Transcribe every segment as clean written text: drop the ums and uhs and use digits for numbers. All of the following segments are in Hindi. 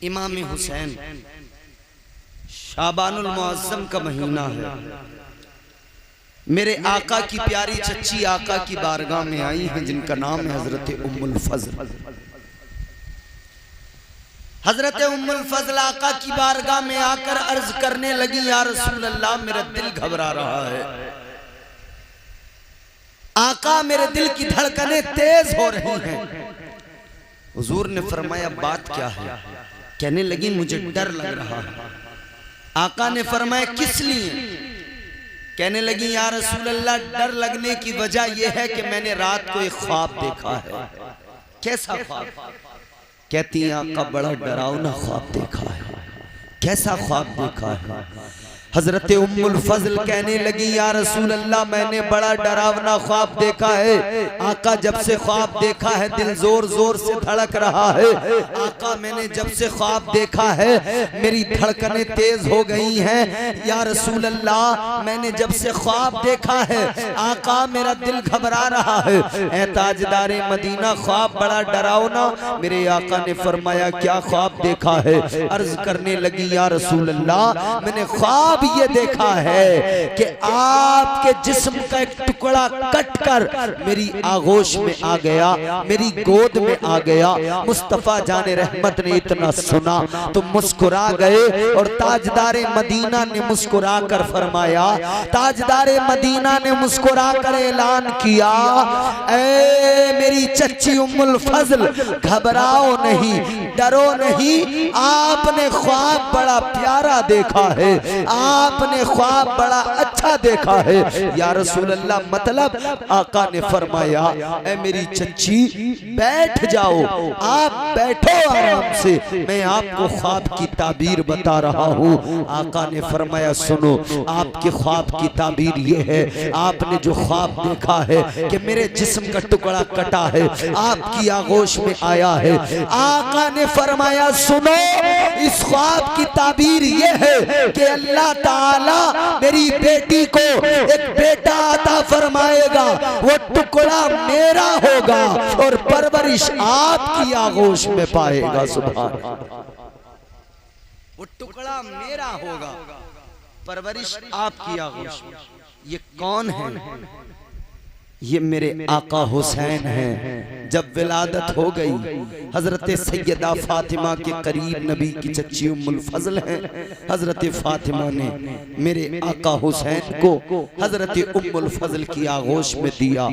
इमाम हुसैन, शाबानुल मुअज्जम का महीना है। मेरे आका की प्यारी चच्ची आका की बारगाह में आई हैं जिनका नाम है हजरत उम्मुल फज़ल। हजरत उम्मुल फज़ल आका की बारगाह में आकर अर्ज करने लगी, या रसूल अल्लाह, मेरा दिल घबरा रहा है। आका, मेरे दिल की धड़कनें तेज हो रही हैं। हुजूर ने फरमाया, बात क्या है? कहने लगी, मुझे डर लग रहा है। आका ने फरमाया, किस लिए? कहने लगी, या रसूल अल्लाह, डर लगने की वजह यह है कि मैंने रात को एक ख्वाब देखा है। कैसा ख्वाब? कहती हैं, आका, बड़ा डरावना ख्वाब देखा है। कैसा ख्वाब देखा है? हजरत उम्मुल फज़ल कहने लगी, या रसूल अल्लाह, मैंने बड़ा डरावना ख्वाब देखा है। आका, जब से ख्वाब देखा है दिल जोर जोर से धड़क रहा है। आका, मैंने जब से ख्वाब देखा है मेरी धड़कनें तेज हो गई हैं। या रसूल अल्लाह, मैंने जब से ख्वाब देखा है आका, मेरा दिल घबरा रहा है। ऐ ताजदारे मदीना, ख्वाब बड़ा डरावना। मेरे आका ने फरमाया, क्या ख्वाब देखा है? अर्ज करने लगी, या रसूल अल्लाह, मैंने ख्वाब ये देखा है कि आपके जिस्म का एक टुकड़ा कटकर मेरी आगोश में आ गया, मेरी गोद में आ गया। मुस्तफा जाने रहमत ने इतना सुना तो मुस्कुरा गए और ताजदारे मदीना ने मुस्कुरा कर फरमाया, ताजदारे मदीना ने मुस्कुरा कर ऐलान किया, ऐ मेरी चच्ची उम्मुल फज़ल, घबराओ नहीं, डरो नहीं। आपने ख्वाब बड़ा प्यारा देखा है, आपने ख्वाब बड़ा अच्छा देखा है। या रसूल अल्लाह, मतलब? आका ने फरमाया, ऐ मेरी चच्ची, बैठ जाओ, आप बैठो आराम से, मैं आपको ख्वाब की ताबीर बता रहा हूँ। आका ने फरमाया, सुनो, आपके ख्वाब की ताबीर ये है, आपने जो ख्वाब देखा है कि मेरे जिस्म का टुकड़ा कटा है, आपकी आगोश में आया है। आका ने फरमाया, सुनो, इस ख्वाब की ताबीर ये है कि अल्लाह ताला मेरी बेटी को एक बेटा अता फरमाएगा, वो टुकड़ा मेरा होगा और परवरिश आपकी आगोश में पाएगा। सुभान अल्लाह, वो टुकड़ा मेरा होगा, परवरिश आपकी आगोश में। ये कौन है? ये मेरे आका हुसैन हैं। जब विलादत हो गई, हजरत सैयदा फातिमा के करीब नबी की चच्ची उम्मुल फज़ल हैं। हजरत फातिमा ने मेरे आका हुसैन को हजरत उम्मुल फज़ल की आगोश में दिया।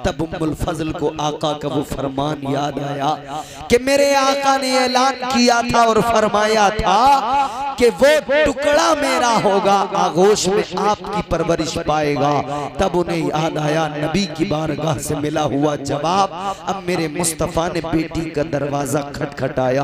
तब उम्मुल फज़ल को आका का वो फरमान याद आया कि मेरे आका ने ऐलान किया था और फरमाया था कि वो टुकड़ा मेरा होगा, आगोश में आपकी परवरिश पाएगा। तब उन्हें याद आया नबी की बारगाह से मिला हुआ जवाब। अब मेरे मुस्तफा ने बेटी का दरवाजा खटखटाया।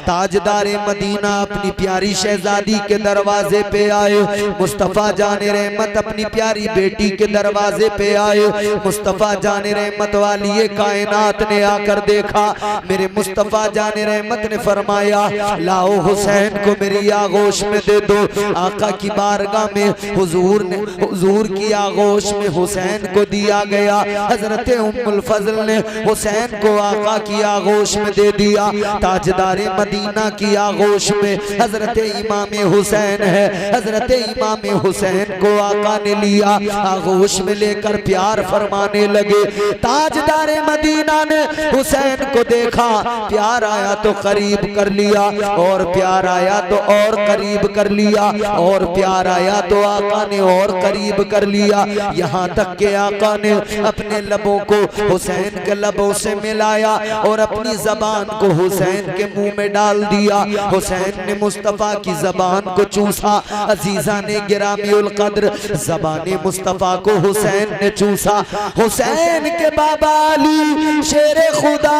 ताजदारे मदीना अपनी प्यारी शहजादी के दरवाजे पे आए। मुस्तफा जाने रहमत अपनी प्यारी बेटी के दरवाजे पे आए। मुस्तफा जाने रहमत वाली कायनात ने आकर देखा। मेरे मुस्तफा जाने रहमत ने फरमाया, लाओ हुसैन को मेरी आगोश में दे दो। आका की बारगाह में हुजूर की आगोश में हुसैन को दिया गया। हजरत उम्मुल फज़ल ने हुसैन को आका की आगोश में दे दिया। ताजदारे मदीना की आगोश में हजरत इमाम हुसैन है। हजरत इमाम हुसैन को आका ने लिया, आगोश में लेकर प्यार फरमाने लगे। ताजदारे मदीना ने हुसैन को देखा, प्यार आया तो करीब कर लिया, और प्यार आया तो और करीब कर लिया, और प्यार आया तो आका ने और करीब कर लिया। यहाँ तक के आका ने अपने लबों को हुसैन के लबों से मिलाया और अपनी जबान को हुसैन के मुंह में डाल दिया। हुसैन ने मुस्तफा की जबान को चूसा। अजीजा ने गिरामीउल कद्र जबान मुस्तफा को हुसैन ने चूसा। हुसैन के बाबा अली शेरे खुदा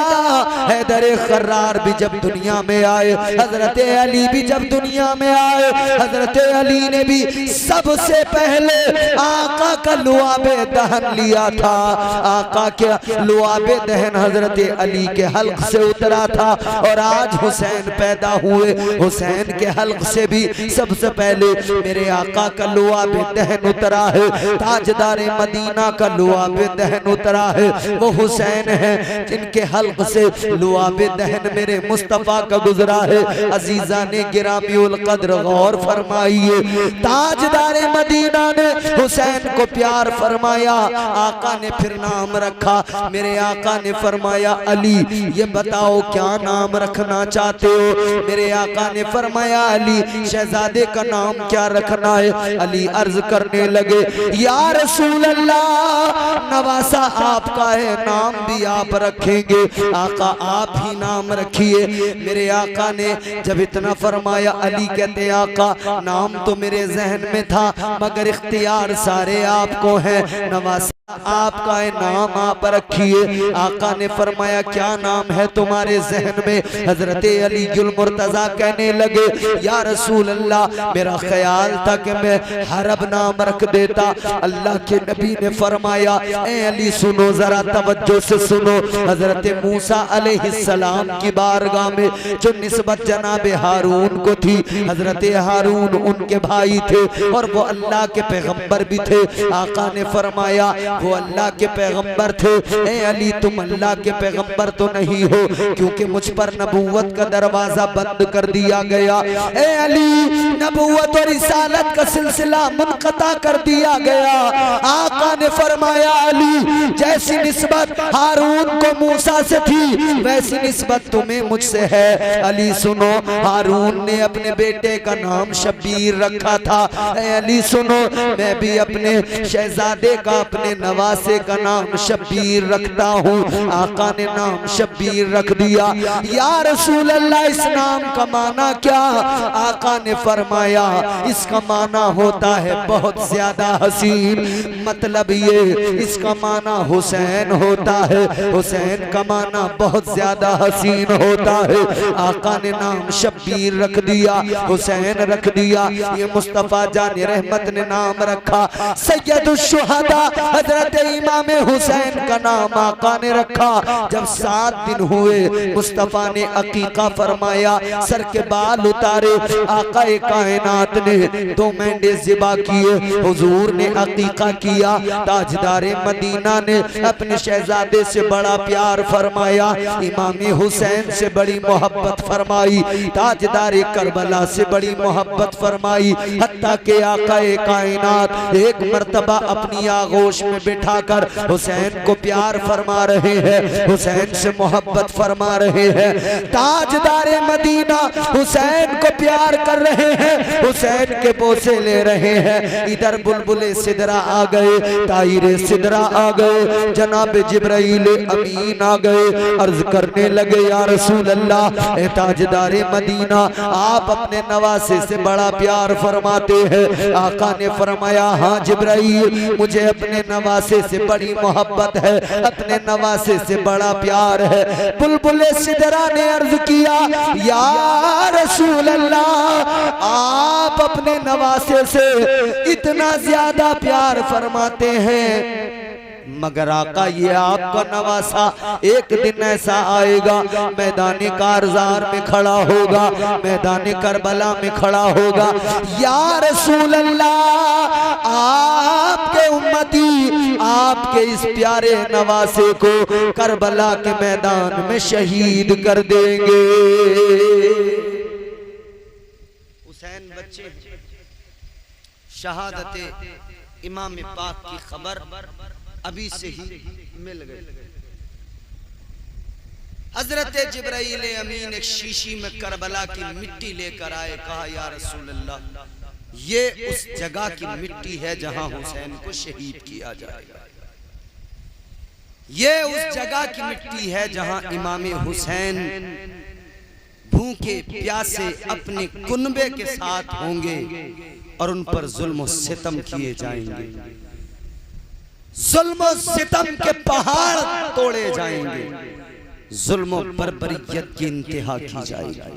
हैदर खर्रार भी जब दुनिया में आए, हजरत अली भी जब दुनिया दुनिया में आए, हजरत अली ने भी सबसे पहले आका का लुआबे दहन लिया था। आका के लुआबे दहन हजरत अली के हल्क से उतरा था और आज हुसैन पैदा हुए, हुसैन के हल्क से भी सबसे पहले मेरे आका का लुआबे दहन उतरा है। ताजदारे मदीना का लुआबे दहन उतरा है, वो हुसैन है जिनके हल्क से लुआबे दहन मेरे मुस्तफा का गुजरा है। अजीजा ने गिरामी उल कद्र गौर फरमाइए, ताजदारे मदीना ने हुसैन को प्यार फरमाया। आका ने फिर नाम रखा, मेरे आका ने फरमाया अली ये बताओ क्या नाम रखना चाहते हो। मेरे आका ने फरमाया अली शहजादे का नाम क्या रखना है। अली अर्ज करने लगे या रसूल अल्लाह नवासा आपका है, नाम भी आप रखेंगे। आका आप ही नाम रखिए। मेरे आका ने जब इतना फरमाया, अली कहते आका नाम तो मेरे जहन में था मगर इख्तियार सारे आपको है, नवासा आपका है, नाम आप रखिए। आका ने फरमाया क्या नाम है तुम्हारे जहन में। हजरत अली गुल मुर्तजा कहने लगे या रसूल अल्लाह मेरा ख्याल था कि मैं हरब नाम रख देता। अल्लाह के नबी ने फरमाया ए अली सुनो जरा तवज्जो से सुनो। हजरत मूसा अलैहिस्सलाम की बारगाह में जो निस्बत जनाब हारून को थी, हजरत हारून उनके भाई थे और वो अल्लाह के पैगंबर भी थे। आका ने फरमाया वो अल्लाह के पैगंबर थे, ए अली तुम अल्लाह के पैगंबर तो नहीं हो क्योंकि मुझ पर नबूवत का दरवाजा बंद कर दिया गया। ए अली नबूवत और रिसालत का सिलसिला मुनक़ता कर दिया गया। आका ने फरमाया अली जैसी निस्बत हारून को मूसा से थी वैसी निस्बत तुम्हें मुझसे है। अली सुनो हारून ने अपने बेटे का नाम शब्बीर रखा था। ए अली सुनो मैं भी अपने शहजादे का अपने नवासे का नाम शब्बीर रखता हूँ। आका ने नाम शब्बीर रख दिया। या रसूल अल्लाह इस नाम का माना क्या। आका ने फरमाया इसका माना होता है बहुत ज्यादा हसीन, मतलब ये इसका माना हुसैन होता है, हुसैन का माना बहुत ज्यादा हसीन होता है। आका ने नाम शब्बीर रख दिया, हुसैन रख दिया। ये मुस्तफा जान रहमत ने नाम रखा सैयदुश शुहदा हजरत इमाम हुसैन का नाम आका ने रखा। जब 7 दिन हुए मुस्तफा ने अकीका फरमाया, सर के बाल उतारे। आका कायनात ने 2 मेंढे ज़िबा किए, हुजूर ने अकीका किया। ताजदारे मदीना ने अपने शहजादे से बड़ा प्यार फरमाया, इमाम हुसैन से बड़ी मोहब्बत फरमाई, ताजदारे करबला से बड़ी मोहब्बत फरमाई। हत्ता के आका कायनात एक मर्तबा अपनी आगोश में बिठाकर हुसैन को प्यार फरमा रहे हैं, हुसैन से मोहब्बत फरमा रहे हैं। ताजदारे मदीना हुसैन को प्यार कर रहे हैं, हुसैन के बोसे ले रहे हैं। इधर बुलबुले सिदरा आ गए, तायरे सिदरा आ गए, जनाब जिब्राइल अमीन आ गए। अर्ज करने लगे या रसूल अल्लाह ए ताजदारे मदीना आप अपने नवासे से बड़ा प्यार फरमाते हैं। आका ने फरमाया हाँ जिब्राइल मुझे अपने नवासे से बड़ी मोहब्बत है, अपने नवासे से बड़ा प्यार है। बुलबुले सिदरा ने अर्ज किया या रसूल अल्लाह आप अपने नवासे से इतना ज्यादा प्यार फरमाते हैं मगर आका ये आपका नवासा एक दिन ऐसा आएगा मैदान कारजार में खड़ा होगा, मैदान करबला में खड़ा होगा। या रसूल अल्लाह आपके उम्मती आपके इस प्यारे नवासे को करबला के मैदान में शहीद कर देंगे। हुसैन बच्चे शहादत इमाम पाक की खबर अभी से ही मिल गई। हजरत जिब्राइल अमीन एक शीशी में करबला की मिट्टी लेकर आए, कहा या रसूल अल्लाह ये उस जगह की मिट्टी है जहां हुसैन को शहीद किया जाएगा, ये उस जगह की मिट्टी है जहां इमाम हुसैन भूखे प्यासे अपने कुनबे के साथ होंगे और उन पर जुल्म सितम किए जाएंगे, जुल्म सितम के पहाड़ तोड़े जाएंगे, जुल्म बर्बरियत की इंतहा की जाएगी।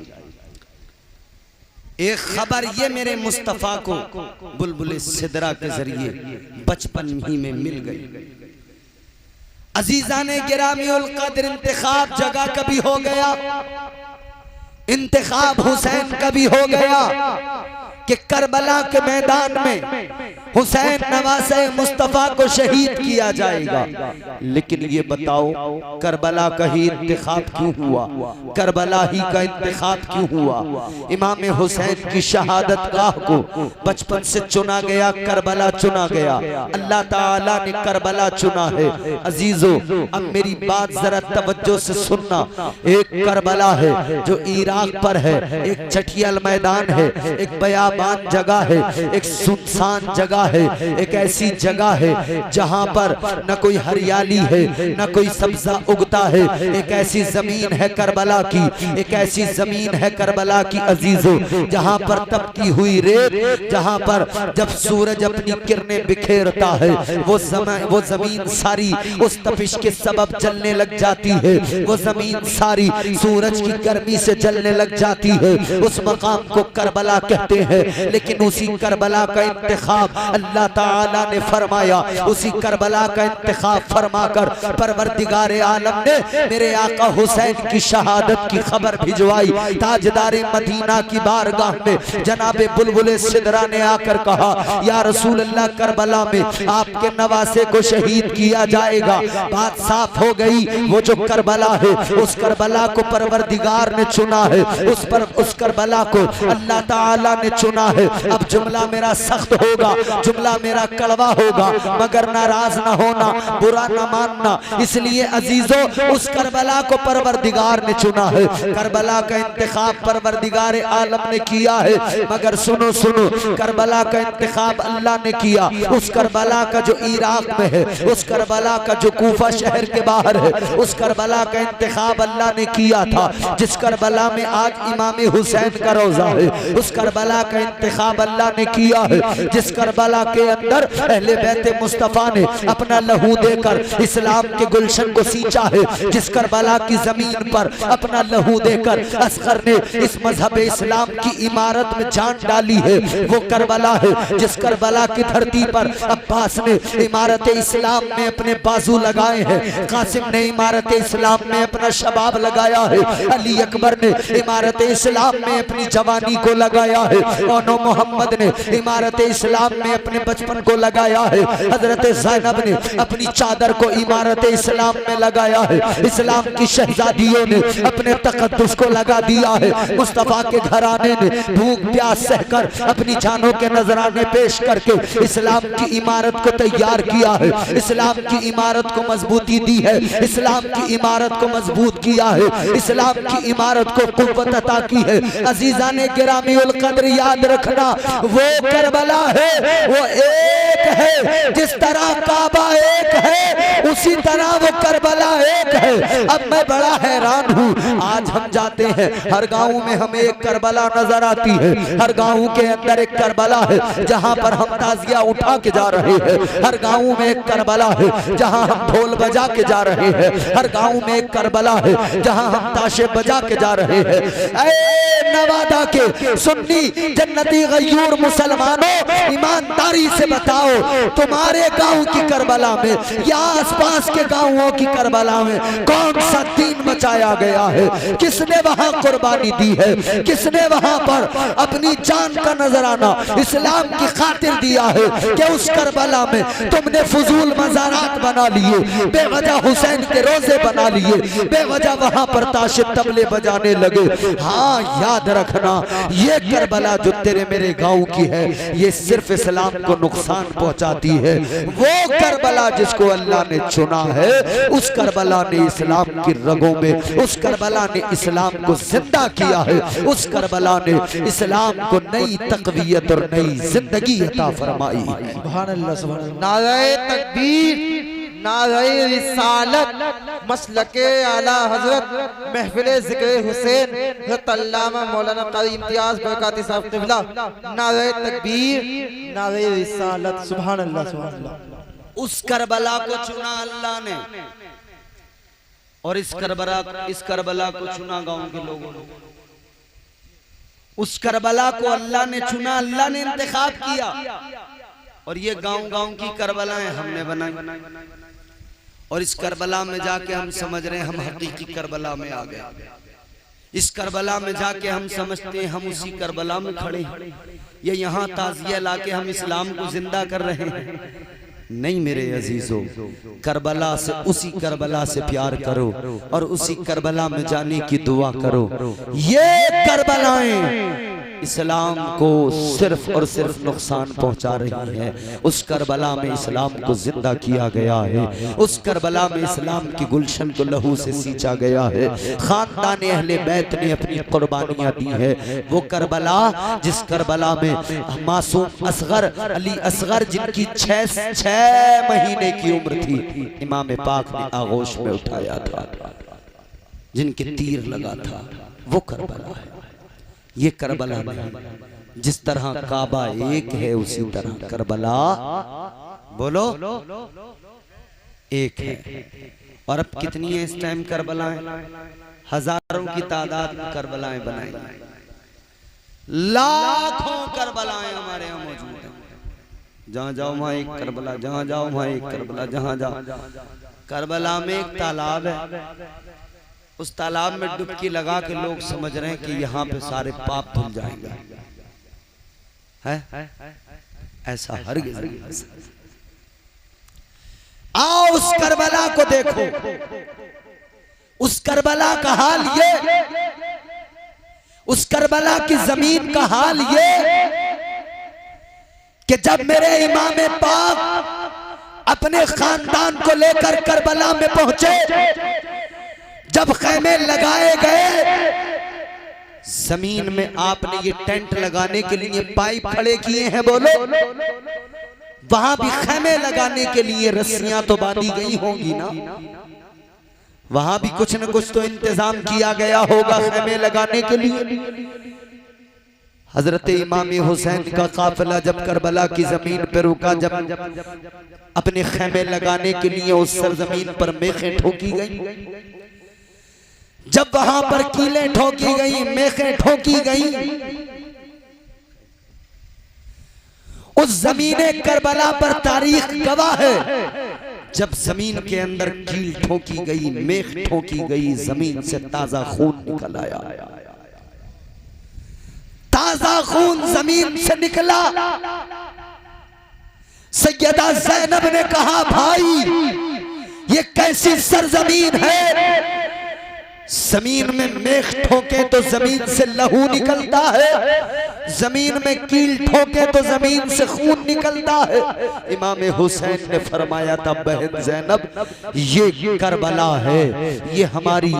एक खबर ये मेरे मुस्तफ़ा को बुलबुल सिदरा के जरिए बचपन ही में मिल गई। अजीज़ाने गिरामीउल कद्र, इंतखाब जगह कभी हो गया, इंतखाब हुसैन कभी हो गया कि करबला के मैदान में हुसैन नवासे मुस्तफ़ा को शहीद किया जाएगा। लेकिन ये बताओ करबला का ही इंतखाब क्यों हुआ, करबला ही का इंतखाब क्यों हुआ? इमाम हुसैन की शहादत गाह को बचपन से चुना गया, करबला चुना गया, अल्लाह ताला ने करबला चुना है। अजीजों, अब मेरी बात जरा तवज्जो से सुनना। एक करबला है जो इराक पर है, एक चटियल मैदान है, एक बयाबान जगह है, एक सुनसान जगह है, एक ऐसी जगह है जहां पर न कोई हरियाली है, न कोई सब्जा उगता है। एक ऐसी जमीन है करबला की, एक ऐसी जमीन है करबला की अजीजों, जहां पर तपती हुई रेत, जहां पर जब सूरज अपनी किरणें बिखेरता है वो जमीन सारी उस तपिश के सबब जलने लग जाती है, वो जमीन सारी सूरज की गर्मी से जलने लग जाती है। उस मकाम को करबला कहते हैं। लेकिन उसी करबला का इंतखाब अल्लाह ताला ने फरमाया, उसी करबला का इंतखाब फरमाकर परवरदिगार आलम ने मेरे आका हुसैन की शहादत की खबर भिजवाई। ताजदारे मदीना की बारगाह में जनाबे बुलबुल सिदरा ने आकर कहा, या रसूल अल्लाह, करबला में आपके नवासे को शहीद किया जाएगा। बात साफ हो गई, वो जो करबला है उस करबला को परवरदिगार ने चुना है, उस करबला को अल्लाह ताला ने चुना है। अब जुमला मेरा सख्त होगा, जुमला मेरा कड़वा होगा, मगर नाराज ना होना, बुरा ना मानना। इसलिए अजीजों, उस करबला को परवरदिगार ने चुना है, करबला का इंतखाब परवरदिगार आलम ने किया है। मगर सुनो सुनो, करबला का इंतखाब अल्लाह ने किया। उस करबला का जो इराक में है, उस करबला का जो कूफा शहर के बाहर है, उस करबला का इंतखाब अल्लाह ने किया था। जिस करबला में आज इमाम हुसैन का रोजा है, उस करबला का इंतखाब अल्लाह ने किया है। जिस करबला के अंदर अहले बैते मुस्तफा ने अपना लहू देकर इस्लाम के गुलशन को सींचा है, जिस करबला की जमीन पर अपना लहू देकर असगर ने इस मजहब इस्लाम की इमारत में जान डाली है, वो करबला है। जिस करबला की धरती पर अब्बास ने इमारत इस्लाम में अपने बाजू लगाए हैं, कासिम ने इमारत इस्लाम में अपना शबाब लगाया है, अली अकबर ने इमारत इस्लाम में अपनी जवानी को लगाया है, और मोहम्मद ने इमारत इस्लाम में अपने बचपन को लगाया है, हजरत ज़ैनब ने अपनी चादर को इमारत इस्लाम में लगाया है, इस्लाम की शहजादियों ने अपने तकद्दुस को लगा दिया है, मुस्तफ़ा के घराने ने भूख प्यास सहकर अपनी जानों के नजराने पेश करके इस्लाम की इमारत को तैयार किया है, इस्लाम की इमारत को मजबूती दी है, इस्लाम की इमारत को मजबूत किया है, इस्लाम की इमारत को कुव्वत अता की है। अजीज़ाने गिरामीउल कद्र, याद रखना, वो करबला है, वो एक है। जिस तरह काबा एक है, उसी तरह वो करबला एक है। अब मैं बड़ा हैरान हूँ, आज हम जाते हैं, हर गांव में हमें एक करबला नजर आती है, हर गांव के अंदर एक करबला है जहां पर हम ताजिया उठा के जा रहे हैं, हर गांव में एक करबला है जहां हम ढोल बजा के जा रहे हैं, हर गांव में एक करबला है जहां हम ताशे बजा के जा रहे हैं। ऐ नवादा के सुन्नी जन्नती गयूर मुसलमानों, ईमानदारी से बताओ, तुम्हारे गांव की करबला में या आसपास के गांवों की करबला में कौन सा दीन मचाया गया है? किसने वहां कुर्बानी दी है? किसने वहां पर अपनी जान का नजराना इस्लाम की खातिर दिया है कि उस करबला में तुमने फजूल मज़ारात बना लिए, बेवजह हुसैन के रोजे बना लिए, बेवजह वहां पर ताशे तबले बजाने लगे। हाँ, याद रखना, ये करबला जो तेरे मेरे गांव की है, ये सिर्फ इस्लाम को नुकसान पहुंचाती है। वो करबला जिसको अल्लाह ने चुना है, उस करबला ने इस्लाम की रगों में, उस करबला ने इस्लाम को जिंदा किया है, उस करबला ने इस्लाम को नई तकवीयत और नई जिंदगी अता फरमाई। सुभान अल्लाह, सुभान अल्लाह। नारे तकबीर, नारे रिसालत, मसलके आला हजरत महफिले ज़िक्र हुसैन हज़रत अल्लामा मौलाना क़ारी इम्तियाज़ बरकाती साहब क़िबला। नारे तकबीर, नारे रिसालत, सुभान अल्लाह, सुभान अल्लाह। उस करबला को चुना अल्लाह ने, और इस करबला को चुना गांव के लोगों ने। उस करबला को अल्लाह ने चुना, अल्लाह ने इंतखाब किया। और ये गांव-गांव की करबलाएं हमने बनाई। और इस करबला में जाके हम समझ रहे हैं हम हकीकी करबला में आ गए। इस करबला में जाके हम समझते हैं हम उसी करबला में खड़े हैं। ये यहाँ ताज़िया लाके हम इस्लाम को जिंदा कर रहे हैं। नहीं मेरे अजीजों, करबला से, उसी करबला से प्यार करो और उसी करबला में जाने की दुआ करो। ये करबलाएं इस्लाम को सिर्फ और सिर्फ नुकसान पहुंचा रही है। उस करबला में इस्लाम को जिंदा किया गया है। उस करबला में इस्लाम की गुलशन को लहू से सींचा गया है। खानदान अहले बैत ने अपनी कुर्बानियां दी है। वो करबला जिस करबला में मासूम असगर अली असगर जिनकी 6 महीने की उम्र थी, इमाम पाक ने आगोश में उठाया था, जिनके तीर लगा था, वो करबला है। ये करबला नहीं। जिस तरह काबा एक है उसी तरह करबला, बोलो, एक है। और अब कितनी है इस टाइम करबलाएं? हजारों की तादाद में करबलाएं बनाई, लाखों करबलाएं हमारे यहाँ मौजूद हैं। जहाँ जाओ वहाँ एक करबला, जहाँ जाओ वहाँ एक करबला, जहाँ जाओ। करबला में एक तालाब है, उस तालाब में डुबकी लगा के लोग समझ रहे हैं कि यहाँ पे सारे पाप धुल जाएंगे। है ऐसा हरगिज़ नहीं। आओ उस करबला को देखो। उस करबला का हाल ये, उस करबला की जमीन का हाल ये कि जब मेरे इमाम पाक अपने खानदान को लेकर करबला में पहुंचे, जब खैमे लगाए गए, जमीन में आपने ये टेंट लगाने के लिए पाइप खड़े किए हैं, बोलो। वहां भी खैमे लगाने के लिए रस्सियां तो बांधी गई होंगी ना, वहां भी कुछ न कुछ तो इंतजाम किया गया होगा खैमे लगाने के लिए। हजरत इमाम हुसैन का काफिला जब करबला की जमीन पर रुका, जब अपने खैमे लगाने के लिए उस सरजमीन पर मेखें ठोकी गई, जब वहां पर कीलें ठोकी गई, मेखें ठोकी गई, उस जमीने करबला पर तारीख गवाह है। जब जमीन के अंदर कील ठोकी गई, मेख ठोकी गई, जमीन से ताजा खून निकल आया। ताजा खून जमीन से निकला। सैयदा ज़ैनब ने कहा, भाई ये कैसी सरजमीन है, जमीन में मेख ठोके तो जमीन से लहू निकलता है, जमीन में कील ठोके तो जमीन से खून निकलता है। इमाम हुसैन ने फरमाया था, बहन ज़ैनब, ये करबला है, ये हमारी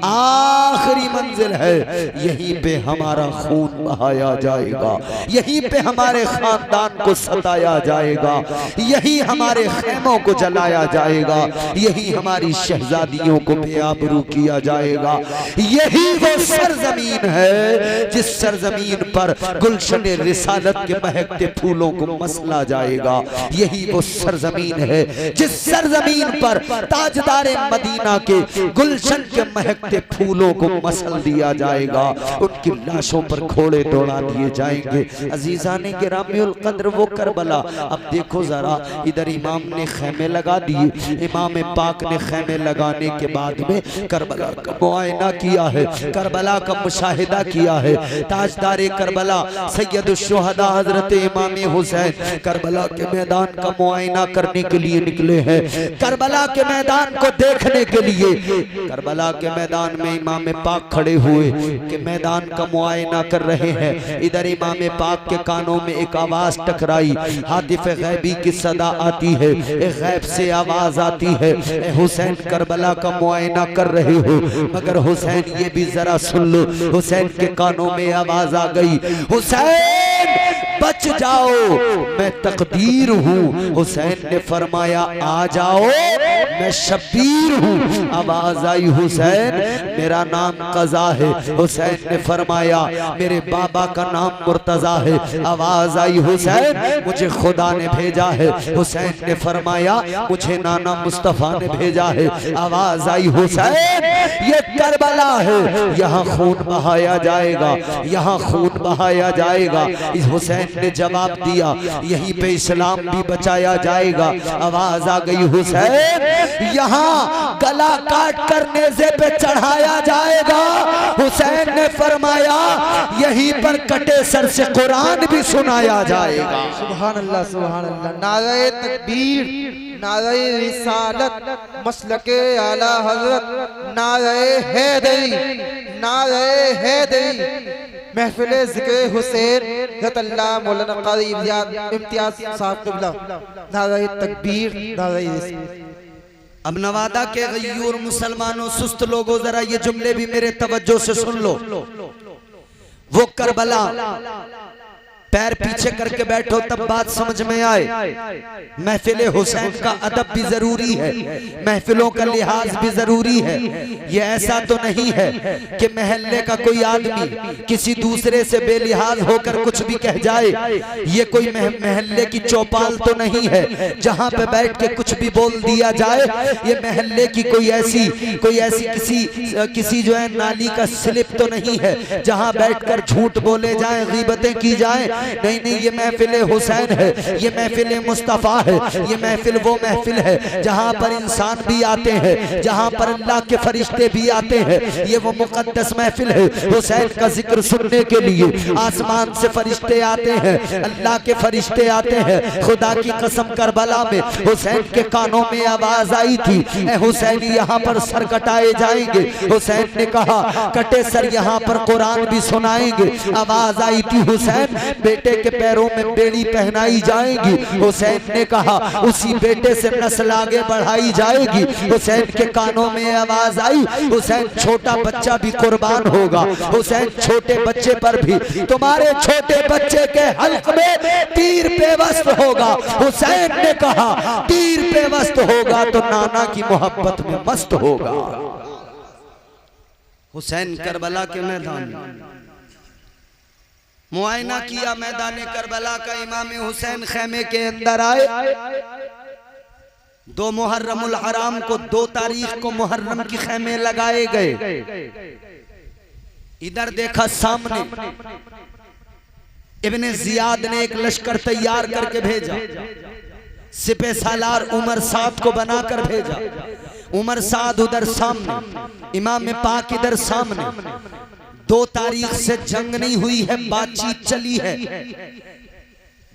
आखिरी मंजिल है, यहीं पे हमारा खून बहाया जाएगा, यहीं पे हमारे खानदान को सताया जाएगा, यहीं हमारे खेमों को जलाया जाएगा, यहीं हमारी शहजादियों को बेआबरू किया जाएगा। यही वो सरजमीन है जिस सरजमीन पर गुलशन रिसालत के महकते फूलों को मसला जाएगा। यही वो सरजमीन है जिस सरजमीन पर ताजदारे मदीना के गुलशन के महकते फूलों को मसल दिया जाएगा, उनकी लाशों पर घोड़े दौड़ा दिए जाएंगे। अजीजाने गिरामियुल कद्र वो करबला। अब देखो जरा, इधर इमाम ने खैमे लगा दिए, इमाम पाक ने खैमे लगाने के बाद में करबला का मुआयना किया है, करबला का मुशाहिदा किया है। ताजदारे करबला सैयदुश्शुहदा हजरत इमाम हुसैन करबला के मैदान का मुआयना करने के लिए निकले हैं, करबला के मैदान को देखने के लिए। करबला के मैदान में इमाम पाक खड़े हुए कि मैदान का मुआयना कर रहे हैं। इधर इमाम पाक के कानों में एक आवाज टकराई, हातिफ गैबी की सदा आती है, एक गैब से आवाज आती है, हुसैन करबला का मुआयना कर रहे हो, मगर हुसैन ये भी जरा सुन लो। हुसैन के कानों में आवाज आ गई, हुसैन बच जाओ, मैं तकदीर हूँ। हुसैन ने फरमाया, आ जाओ, मैं शब्बीर हूँ। आवाज आई हुसैन मेरा नाम कज़ा है। हुसैन ने फरमाया मेरे बाबा का नाम मुर्तजा है। आवाज आई हुसैन मुझे खुदा ने भेजा है। हुसैन ने फरमाया मुझे नाना मुस्तफा ने भेजा है। आवाज आई हुसैन ये करबला है, यहाँ खून बहाया जाएगा, यहाँ खून बहाया जाएगा। इस हुसैन ने जवाब दिया यहीं पे इस्लाम भी बचाया जाएगा। आवाज आ गई हुसैन यहाँ गला काट कर नेज़े पे चढ़ाया जाएगा। हुसैन ने फरमाया यहीं पर कटे सर से कुरान भी सुनाया जाएगा। सुभान अल्लाह, सुभान अल्लाह। नारे तकबीर, नारे रिसालत, मसलके आला हजरत, नारे हैदरी, नारे हैदरी। महफिले ज़िक्र हुसैन रतल्लाह मौलाना कारी इम्तियाज साहब क़िबला। नारे तकबीर, नारे रिसालत। अब नवादा के गयूर मुसलमानों, सुस्त लोगों, जरा ये जुमले भी मेरे तवज्जो से सुन लो। वो करबला, पैर पीछे करके बैठो तब बात समझ में आए। महफिल हुसैन का अदब भी जरूरी है, महफिलों का लिहाज भी जरूरी है। ये ऐसा तो नहीं है कि महल्ले का कोई आदमी किसी दूसरे से बेलिहाज होकर कुछ भी कह जाए। ये कोई महल्ले की चौपाल तो नहीं है जहां पे बैठ के कुछ भी बोल दिया जाए। ये महल्ले की कोई ऐसी किसी जो है नाली का स्लिप तो नहीं है जहां बैठकर झूठ बोले जाए, गीबतें की जाए। नहीं नहीं, ये महफिल हुसैन है, ये महफिल मुस्तफा है। ये महफिल वो महफिल है जहां पर इंसान भी आते हैं, जहां पर अल्लाह के फरिश्ते भी आते हैं। ये वो मुकद्दस महफिल है। हुसैन का जिक्र सुनने के लिए आसमान से फरिश्ते आते हैं, अल्लाह के फरिश्ते आते हैं। खुदा की कसम करबला में हुसैन के कानों में आवाज आई थी, ए हुसैन यहाँ पर सर कटाए जाएंगे। हुसैन ने कहा कटे सर यहाँ पर कुरान भी सुनाएंगे। आवाज आई थी हुसैन बेटे के पैरों में बेड़ी पहनाई जाएगी। हुसैन ने कहा उसी बेटे से नस्ल आगे बढ़ाई जाएगी। हुसैन के कानों में आवाज आई हुसैन छोटा बच्चा भी कुर्बान होगा। हुसैन छोटे बच्चे पर भी, तुम्हारे छोटे बच्चे के हल्क में तीर पेवस्त होगा। हुसैन ने कहा तीर पेवस्त होगा तो नाना की मोहब्बत में मस्त होगा। हुसैन करबला के मैदान मुआयना किया मैदान करबला का। इमाम हुसैन खेमे के अंदर आए। 2 मुहर्रमुल हराम को 2 तारीख को मुहर्रम की खेमे लगाए गए। इधर देखा सामने इब्ने जियाद ने एक लश्कर तैयार करके भेजा। सिपह सालार उमर साद को बनाकर भेजा। उमर साद उधर सामने, इमाम पाक इधर सामने। 2 तारीख से जंग नहीं हुई है, बातचीत चली है।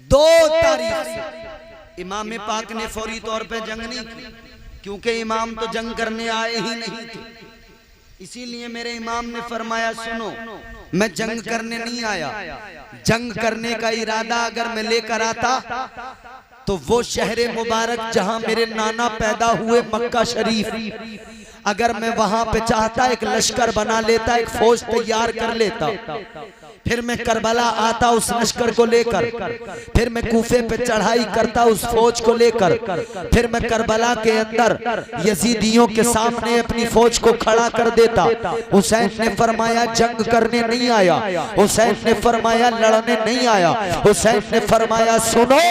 2 तारीख से इमाम पाक ने फौरी तौर पे जंग नहीं की, क्योंकि इमाम तो जंग करने आए ही नहीं थे। इसीलिए मेरे इमाम ने फरमाया सुनो, मैं जंग करने नहीं आया। जंग करने का इरादा अगर मैं लेकर आता तो वो शहर मुबारक जहां मेरे नाना पैदा हुए मक्का शरीफ, अगर मैं वहां पे चाहता एक लश्कर बना लेता, एक फौज तैयार कर लेता, फिर मैं करबला आता उस लश्कर को लेकर, फिर मैं कूफे पे चढ़ाई करता उस फौज को लेकर, फिर मैं करबला के अंदर यजीदियों के सामने अपनी फौज को खड़ा कर देता। हुसैन ने फरमाया जंग करने नहीं आया, हुसैन ने फरमाया लड़ने नहीं आया। हुसैन ने फरमाया सुनो,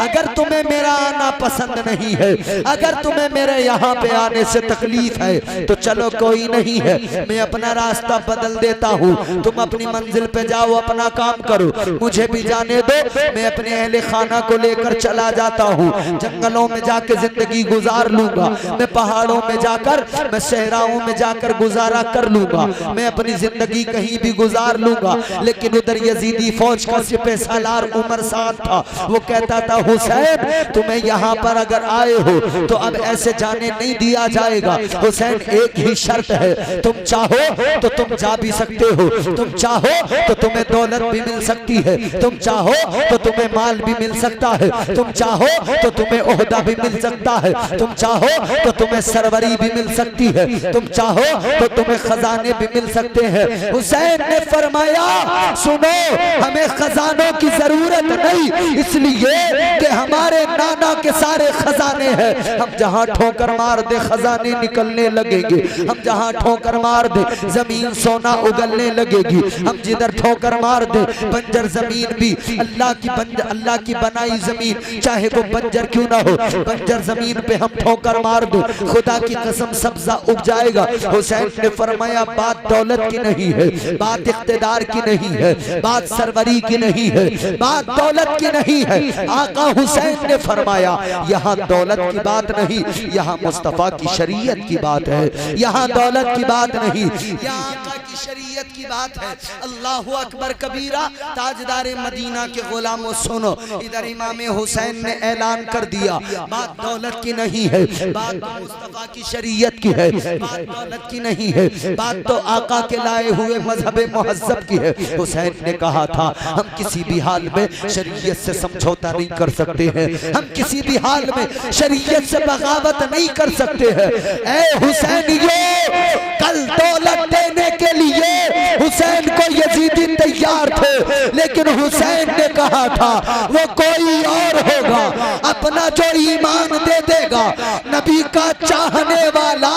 अगर तुम्हें मेरा आना पसंद नहीं है, अगर तुम्हें मेरे यहाँ पे आने से तकलीफ है तो चलो कोई नहीं है, मैं अपना रास्ता बदल देता हूँ, तुम अपनी मंजिल पे जाओ, अपना काम करो, मुझे भी जाने दो, मैं अपने अहले खाना को लेकर चला जाता हूँ। जंगलों में जाकर जिंदगी गुजार लूंगा, मैं पहाड़ों में जाकर, मैं सहराओं में जाकर गुजारा कर लूंगा, मैं अपनी जिंदगी कहीं भी गुजार लूंगा। लेकिन उधर यजीदी फौज का सिपह सालार उमर साद था, वो कहता था हुसैन तुम्हें यहाँ पर अगर आए हो तो अब ऐसे जाने नहीं दिया जाएगा। हुसैन एक ही शर्त है, तुम चाहो तो तुम जा भी सकते हो, तुम चाहो तो तुम्हें दौलत भी मिल सकती है, तुम चाहो तो तुम्हें माल भी मिल सकता है, तुम चाहो तो तुम्हें ओहदा भी मिल सकता है, तुम चाहो तो तुम्हें सरवरी भी मिल सकती है, तुम चाहो तो तुम्हें खजाने भी मिल सकते हैं। हुसैन ने फरमाया सुनो, हमें खजानों की जरूरत नहीं, इसलिए कि हमारे नाना के सारे खजाने हैं। हम जहाँ ठोकर मार दे खजाने निकलने लगेंगे, हम जहाँ ठोकर मार दे जमीन सोना उगलने लगेगी, हम जिधर ठोकर मार दे बंजर जमीन भी अल्लाह की बनाई जमीन चाहे वो बंजर क्यों ना हो, बंजर जमीन पे हम ठोकर मार दे खुदा की कसम सब्जा उग जाएगा। हुसैन ने फरमाया बात दौलत की नहीं है, बात इख्तिदार की नहीं है, बात सरवरी की नहीं है, बात दौलत की नहीं है। आका हुसैन ने फरमाया यहाँ दौलत की बात नहीं, यहाँ मुस्तफा की शरीयत की बात है, यहाँ दौलत की बात नहीं, यहाँ आका की शरीयत की बात है। अल्लाहु अकबर कबीरा। ताजदार मदीना के गुलामों सुनो, इधर इमाम हुसैन ने ऐलान कर दिया बात दौलत की नहीं है, बात तो मुस्तफा की शरीयत की है, बात दौलत की नहीं है, बात तो आका के लाए हुए मजहब मुहज्जब की है। हुसैन ने कहा था हम किसी भी हाल में शरीयत से समझौता नहीं कर सकते हैं, हम किसी भी हाल में शरीयत से बगावत नहीं कर सकते हैं। ऐ हुसैनियों, कल दौलत देने के लिए हुसैन को यजीदी तैयार थे, लेकिन हुसैन ने कहा था वो कोई और होगा, अपना जो ईमान दे देगा, नबी का चाहने वाला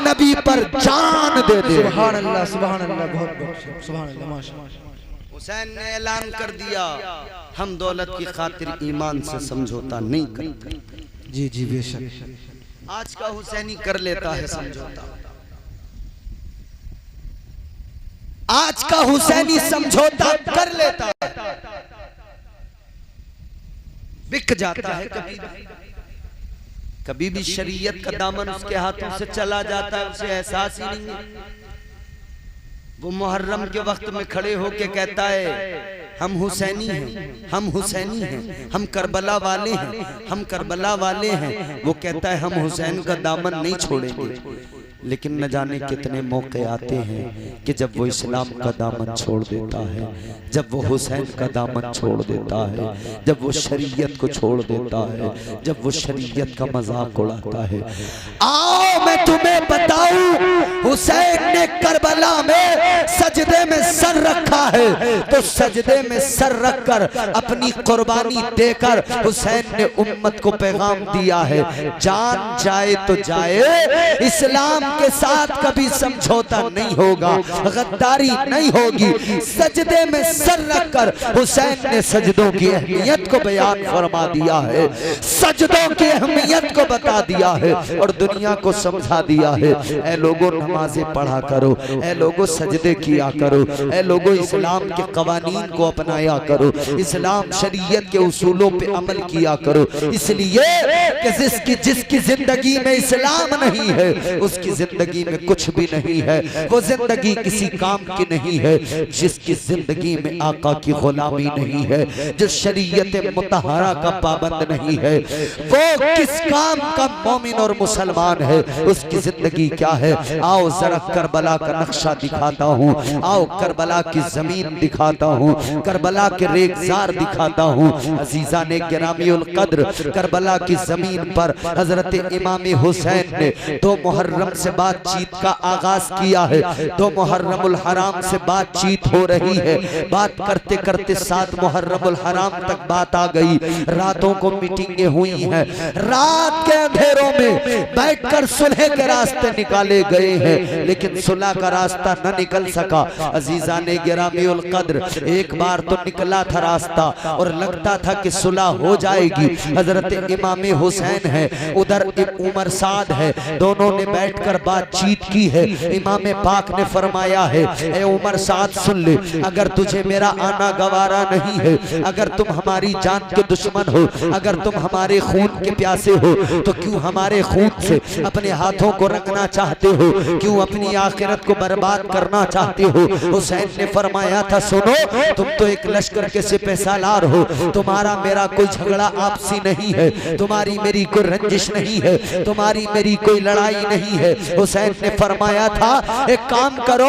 नबी पर जान दे दे। सुभान अल्लाह, सुभान अल्लाह, बहुत बहुत सुभान अल्लाह, माशाअल्लाह। हुसैन ने ऐलान कर दिया हम दौलत की खातिर ईमान से समझौता नहीं करते। जी जी बेशक। आज का हुसैनी कर लेता है समझौता, आज का हुसैनी समझौता कर लेता है, बिक जाता है। कभी भी शरीयत का दामन उसके हाथों से चला जाता है, उसे एहसास ही नहीं है। वो मुहर्रम के वक्त में खड़े होके कहता है हम हुसैनी हैं, हम हुसैनी हैं, हम करबला वाले हैं, हम करबला वाले हैं। वो कहता है हम हुसैन का दामन नहीं छोड़ेंगे। लेकिन न जाने कितने मौके आते हैं कि जब वो इस्लाम का दामन छोड़ देता है, जब वो हुसैन का दामन छोड़ देता है, जब वो शरीयत को छोड़ देता है, जब वो शरीयत का मजाक उड़ाता है। आओ मैं तुम्हें बताऊं, हुसैन ने करबला में सजदे में सर रखा है, तो सजदे में सर रखकर अपनी कुर्बानी देकर हुसैन ने उम्मत को पैगाम दिया है जान जाए तो जाए, इस्लाम के साथ कभी समझौता नहीं होगा, गद्दारी नहीं होगी। सजदे में सर रखकर हुसैन ने सजदों की अहमियत को बयान फरमा दिया है, सजदों की अहमियत को बता दिया है और दुनिया को समझा दिया है। ऐ लोगों नमाजें पढ़ा करो, ऐ लोगों सजदे किया करो, ऐ लोगों इस्लाम के कवानीन को अपनाया करो, इस्लाम शरीयत के उसूलों पे अमल किया करो। इसलिए कि जिसकी जिंदगी में इस्लाम नहीं है उसकी जिंदगी में कुछ भी नहीं है, वो जिंदगी किसी काम की नहीं है। जिसकी जिंदगी में आका की गुलामी नहीं है, जो शरीयत मुतहरा का पाबंद नहीं है, वो किस काम का मोमिन और मुसलमान है, उसकी जिंदगी क्या है। आओ जरा करबला का नक्शा दिखाता हूँ, आओ करबला की जमीन दिखाता हूँ, करबला के रेगजार दिखाता हूँ। अजीजा ने गिरामीउल कद्र करबला की जमीन पर हजरत इमाम हुसैन ने 2 मुहर्रम से बातचीत का आगाज किया है। 2 मुहर्रमुल हराम से बातचीत हो रही है, बात करते करते 7 मुहर्रमुल हराम तक बात आ गई। रातों को मीटिंगें हुई हैं, रात के अंधेरों में बैठकर सुलह के रास्ते निकाले गए हैं, लेकिन सुलह का रास्ता न निकल सका। अजीजा ने गिरामीउल कद्र एक बार तो निकला था रास्ता और लगता था कि सुलह हो जाएगी। हजरत इमाम हुसैन है, उधर उमर साद है, दोनों ने बैठकर बातचीत की है। इमाम पाक ने फरमाया है ए उमर साद सुन ले, अगर तुझे मेरा आना गवारा नहीं है, अगर तुम हमारी जान के दुश्मन हो, अगर तुम हमारे खून के प्यासे हो, तो क्यों हमारे खून से अपने हाथों को रखना चाहते हो, क्यों अपनी आखिरत को बर्बाद करना चाहते हो। हुसैन ने फरमाया था सुनो, तुम तो एक लश्कर के सिपहसालार हो, तुम्हारा मेरा कोई झगड़ा आपसी नहीं है, तुम्हारी मेरी कोई रंजिश नहीं है, तुम्हारी मेरी कोई लड़ाई नहीं है। हुसैन ने फरमाया था एक काम करो,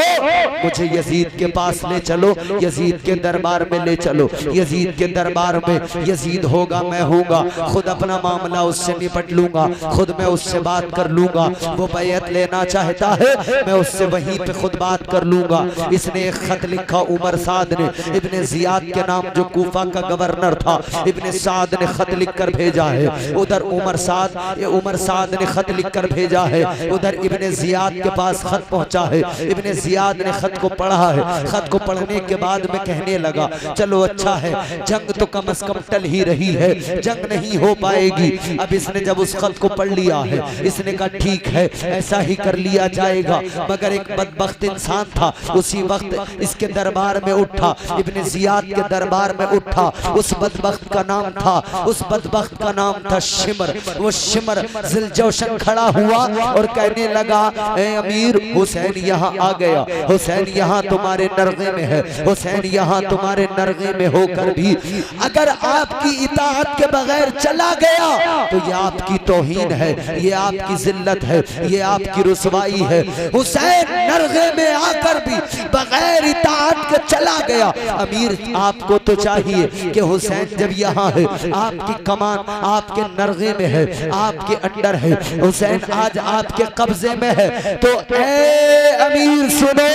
मुझे यजीद के पास ले चलो, यजीद के दरबार में ले चलो, यजीद के दरबार में यजीद होगा मैं होऊंगा, खुद अपना मामला उससे निपट लूंगा, खुद मैं उससे बात कर लूंगा। दूंगा, वो बैयत लेना चाहता है मैं उससे वहीं पे खुद बात कर लूंगा। इसने एक खत लिखा उमर साद ने, इब्ने जियाद के नाम जो कूफा का गवर्नर था, इब्ने साद ने खत लिखकर भेजा है। उधर उमर साद ने खत लिखकर भेजा है, उधर इब्ने जियाद के पास खत पहुंचा है। इब्ने जियाद ने खत को पढ़ा है। खत को पढ़ने के बाद में कहने लगा चलो अच्छा है, जंग तो कम से कम टल ही रही है, जंग नहीं हो पाएगी। अब इसने जब उस खत को पढ़ लिया है, इसने कहा ठीक है ऐसा ही कर लिया जाएगा। मगर एक बदबख्त इंसान था उसी वक्त इसके दरबार में उठा, इब्ने जियाद के दरबार में उठा। उस बदबख्त का नाम था शिमर। वो शिमर जिलजोशन खड़ा हुआ और कहने लगा ए अमीर, हुसैन यहाँ आ गया, हुसैन यहाँ तुम्हारे नरगे में है, हुसैन यहाँ तुम्हारे नरगे में होकर भी अगर आपकी इताअत के बगैर चला गया तो ये आपकी तौहीन है, ये आपकी जिल्लत है, ये आपकी रुसवाई है। हुसैन नरगे में आकर भी बगैर इताअत के चला गया। अमीर आपको तो चाहिए कि हुसैन जब यहाँ है, आपकी कमान आपके नरगे में है, आपके अंडर है, हुसैन आज आपके कब्जे में है, तो ए अमीर सुनो,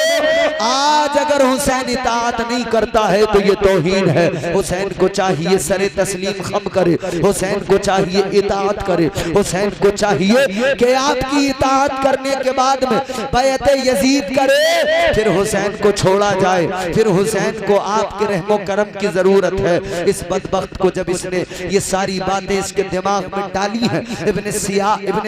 आज अगर हुसैन इताअत नहीं करता है तो ये तौहीन है। हुसैन को चाहिए सरे तस्लीम खम करे, हुसैन को चाहिए इताअत करे, हुसैन को चाहिए कि आपकी इताअत करने के बाद में बैअत यजीद करे, फिर हुसैन को छोड़ा जाए, फिर हुसैन को आपके रहमो करम की जरूरत है। इस बदबख्त को जब इसने ये सारी बातें इसके दिमाग में डाली हैं, इब्ने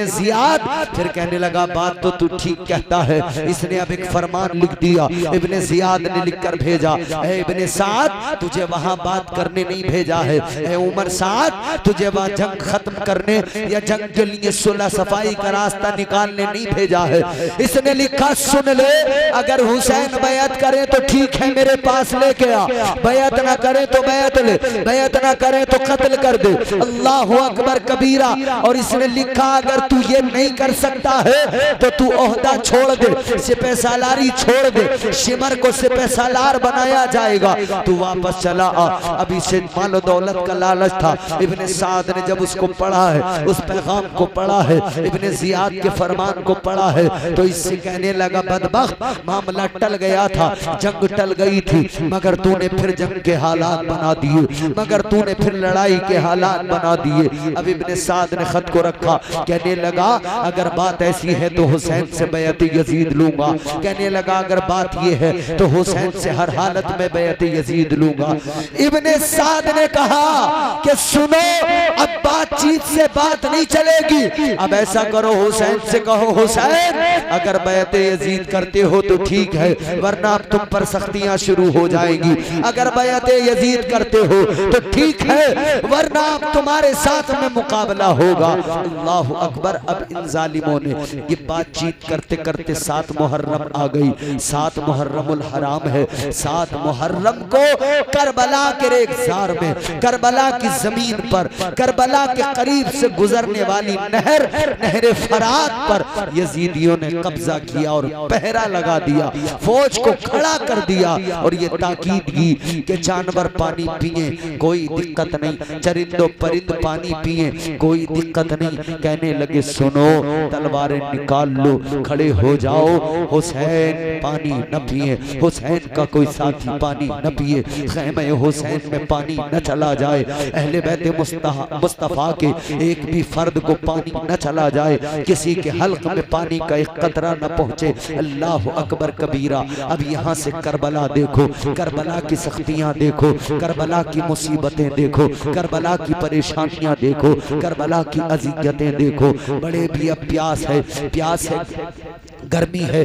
जियाद फिर कहने लगा बात तो तू ठीक कहता है। इसने अब एक फरमान लिख दिया, इब्ने जियाद ने लिखकर भेजा, ए इब्ने साद तुझे वहां बात करने नहीं भेजा है, ए उमर साद तुझे वहां जंग खत्म करने या जंग के लिए सुलह सफाई का रास्ता निकालने नहीं भेजा है। इसने लिखा सुन ले, अगर हुसैन बैअत करे तो ठीक है मेरे पास लेके आ, बैअत ना करे तो बैअत ले, बैअत ना करे तो कत्ल कर दे। अल्लाहु अकबर कबीरा। और इसने लिखा अगर तू ये नहीं कर सकता है तो तू ओहदा छोड़ दे, सिपह सालारी छोड़ दे, शिमर को सिपह सालार बनाया जाएगा, तू वापस चला आ। अब इसे मालो दौलत का लालच था। इब्ने साद ने जब उसको पढ़ा है, उस पैगाम को पढ़ा है, इब्ने जियाद के फरमान को पढ़ा है, तो इससे कहने लगा बदबख्त मामला टल गया था, जंग टल गई थी, मगर तूने फिर जंग के हालात बना दिए, मगर तूने फिर लड़ाई के हालात बना दिए। अब इब्ने साद ने खत को रखा, कहने लगा अगर बात ऐसी है तो हुसैन से बैअत यजीद लूंगा, कहने लगा अगर बात ये है तो हुसैन से हर हालत में बैअत यजीद लूंगा। इब्ने साद ने कहा कि सुनो, अब बातचीत से बात नहीं चलेगी, अब ऐसा करो हुसैन से कहो हुसैन अगर बैअत यजीद करते हो तो ठीक है, वरना अब तुम पर सख्तियां शुरू हो जाएंगी। अगर बैअत यजीद करते हो तो ठीक है, वरना अब तुम्हारे साथ में मुकाबला होगा। अल्लाहु अकबर। अब इन जालिमों ने ये बातचीत करते करते 7 मुहर्रम आ गई। 7 मुहर्रमुल हराम है। 7 मुहर्रम को करबला के रेगिस्तान में, करबला की जमीन पर, करबला के करीब से गुजरने वाली नहर फरात पर यजीदियों ने कब्जा किया और पहरा लगा दिया, फौज को खड़ा कर दिया और ये ताकीद की कि जानवर पानी पिए कोई दिक्कत नहीं, चरिंदो परिंद पानी पिए कोई दिक्कत नहीं। कहने लगे सुनो, तलवारें निकाल लो, खड़े हो जाओ, हुसैन पानी न पिए, हुसैन का कोई साथी पानी न पिए, खैमे हुसैन में पानी न चला जाए, अहले बैत मुस्तफा के एक भी फर्द को पानी न चला जाए, किसी के हल्क में पानी का एक कतरा न पहुंचे। अल्लाह अकबर कबीरा। अब यहाँ से करबला देखो, करबला की सख्तियाँ देखो, करबला की मुसीबतें देखो, करबला की परेशानियाँ देखो, करबला की अज़ियतें देखो। बड़े भी अब प्यास है, प्यास है, गर्मी है,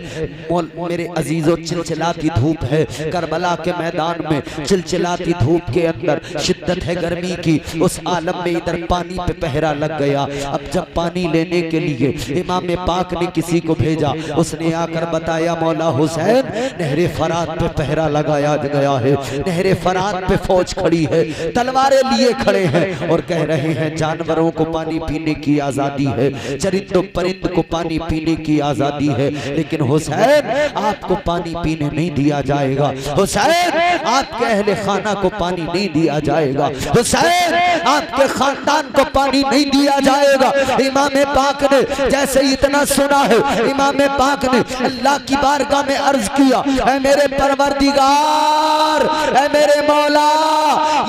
मेरे अजीजों चिलचिलाती धूप है, करबला के मैदान में चिलचिलाती धूप के अंदर शिद्दत है गर्मी की। उस आलम में इधर पानी पे पहरा लग गया। अब जब पानी लेने के लिए इमाम पाक ने किसी को भेजा, उसने आकर बताया मौला हुसैन नहरे फरात पे पहरा लगाया गया है, नहरे फरात पे फौज खड़ी है, तलवारें लिए खड़े हैं और कह रहे हैं जानवरों को पानी पीने की आजादी है, चरिंदों परिंद को पानी पीने की आजादी है। लेकिन हुसैन आपको पानी पीने नहीं दिया जाएगा, हुसैन आपके अहले खाना को पानी नहीं दिया जाएगा, हुसैन आपके खानदान को पानी नहीं दिया जाएगा। इमाम पाक ने जैसे इतना सुना है, इमाम पाक ने अल्लाह की बारगाह में अर्ज किया, ऐ मेरे परवरदिगार, ऐ मेरे मौला,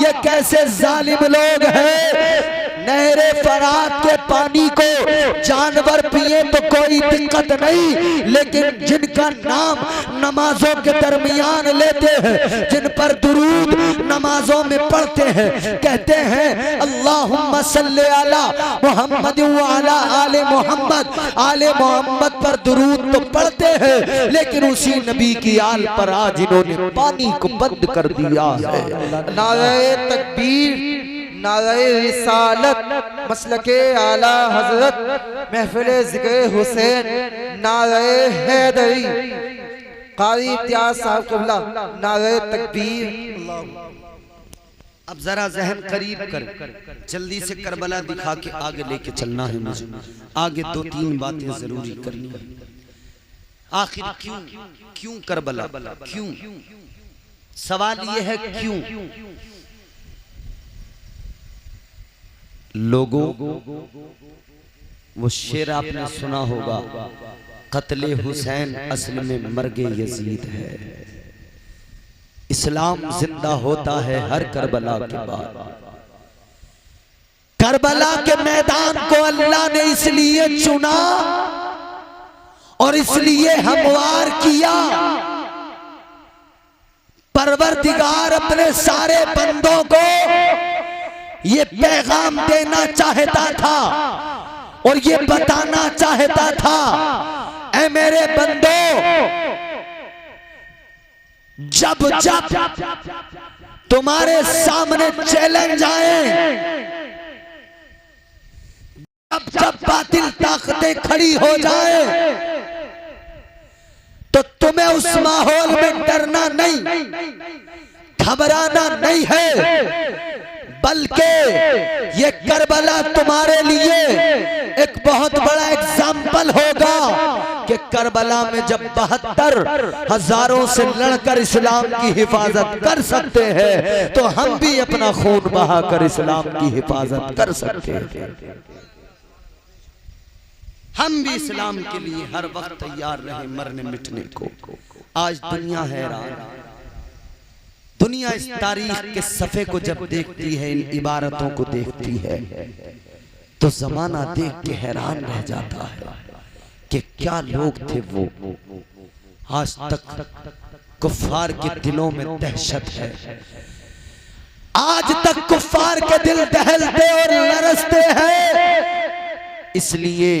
ये कैसे जालिम लोग हैं। नहरे फरात के पानी को जानवर पिए तो कोई दिक्कत नहीं, लेकिन जिनका नाम नमाजों के दरमियान लेते हैं, जिन पर दुरूद नमाजों में पढ़ते हैं, कहते हैं अल्लाहुम्मा सल्ले अला मुहम्मद व अला आले मोहम्मद, आले मोहम्मद पर दुरूद तो पढ़ते हैं, लेकिन उसी नबी की आल पर आज इन्होंने पानी को बंद कर दिया है। नारे तकबीर, नारे रिसालत, मसलके आला हजरत महफिले जिक्र हुसैन, नारे हैदरी, कारी इम्तियाज साहब क़िबला, नारे तकबीर। अब जरा जहन करीब कर, जल्दी से करबला दिखा के आगे लेके चलना है मुझे। आगे 2-3 बातें जरूरी करनी है। आखिर क्यों, क्यों करबला, क्यों? सवाल ये है क्यों? लोगों, वो शेर आपने सुना होगा, कत्ले हुसैन असल में मर्गे यजीद है। इस्लाम जिंदा होता है हर करबला के बाद। करबला के मैदान को अल्लाह ने इसलिए चुना और इसलिए हमवार किया, परवरदिगार अपने सारे बंदों को ये पैगाम देना चाहता था और ये बताना चाहता था, ऐ मेरे बंदो, जब जब तुम्हारे सामने चैलेंज आए, जब जब बातिल ताकतें खड़ी हो जाए, तो तुम्हें उस माहौल में डरना नहीं, घबराना नहीं है, बल्कि ये करबला तुम्हारे लिए एक बहुत बड़ा एग्जाम्पल होगा कि करबला में जब 72 हजारों से लड़कर इस्लाम की हिफाजत कर सकते हैं, तो हम भी अपना खून बहाकर इस्लाम की हिफाजत कर सकते हैं। हम भी इस्लाम के लिए हर वक्त तैयार रहे मरने मिटने को। आज दुनिया हैरान, दुनिया इस तारीख के सफ़े को जब देखती है, इन इबारतों को देखती है, तो जमाना देख के हैरान रह जाता है कि क्या लोग थे वो। आज तक कुफ्फार के दिलों में दहशत है, आज तक कुफ्फार के दिल दहलते और लरसते हैं, इसलिए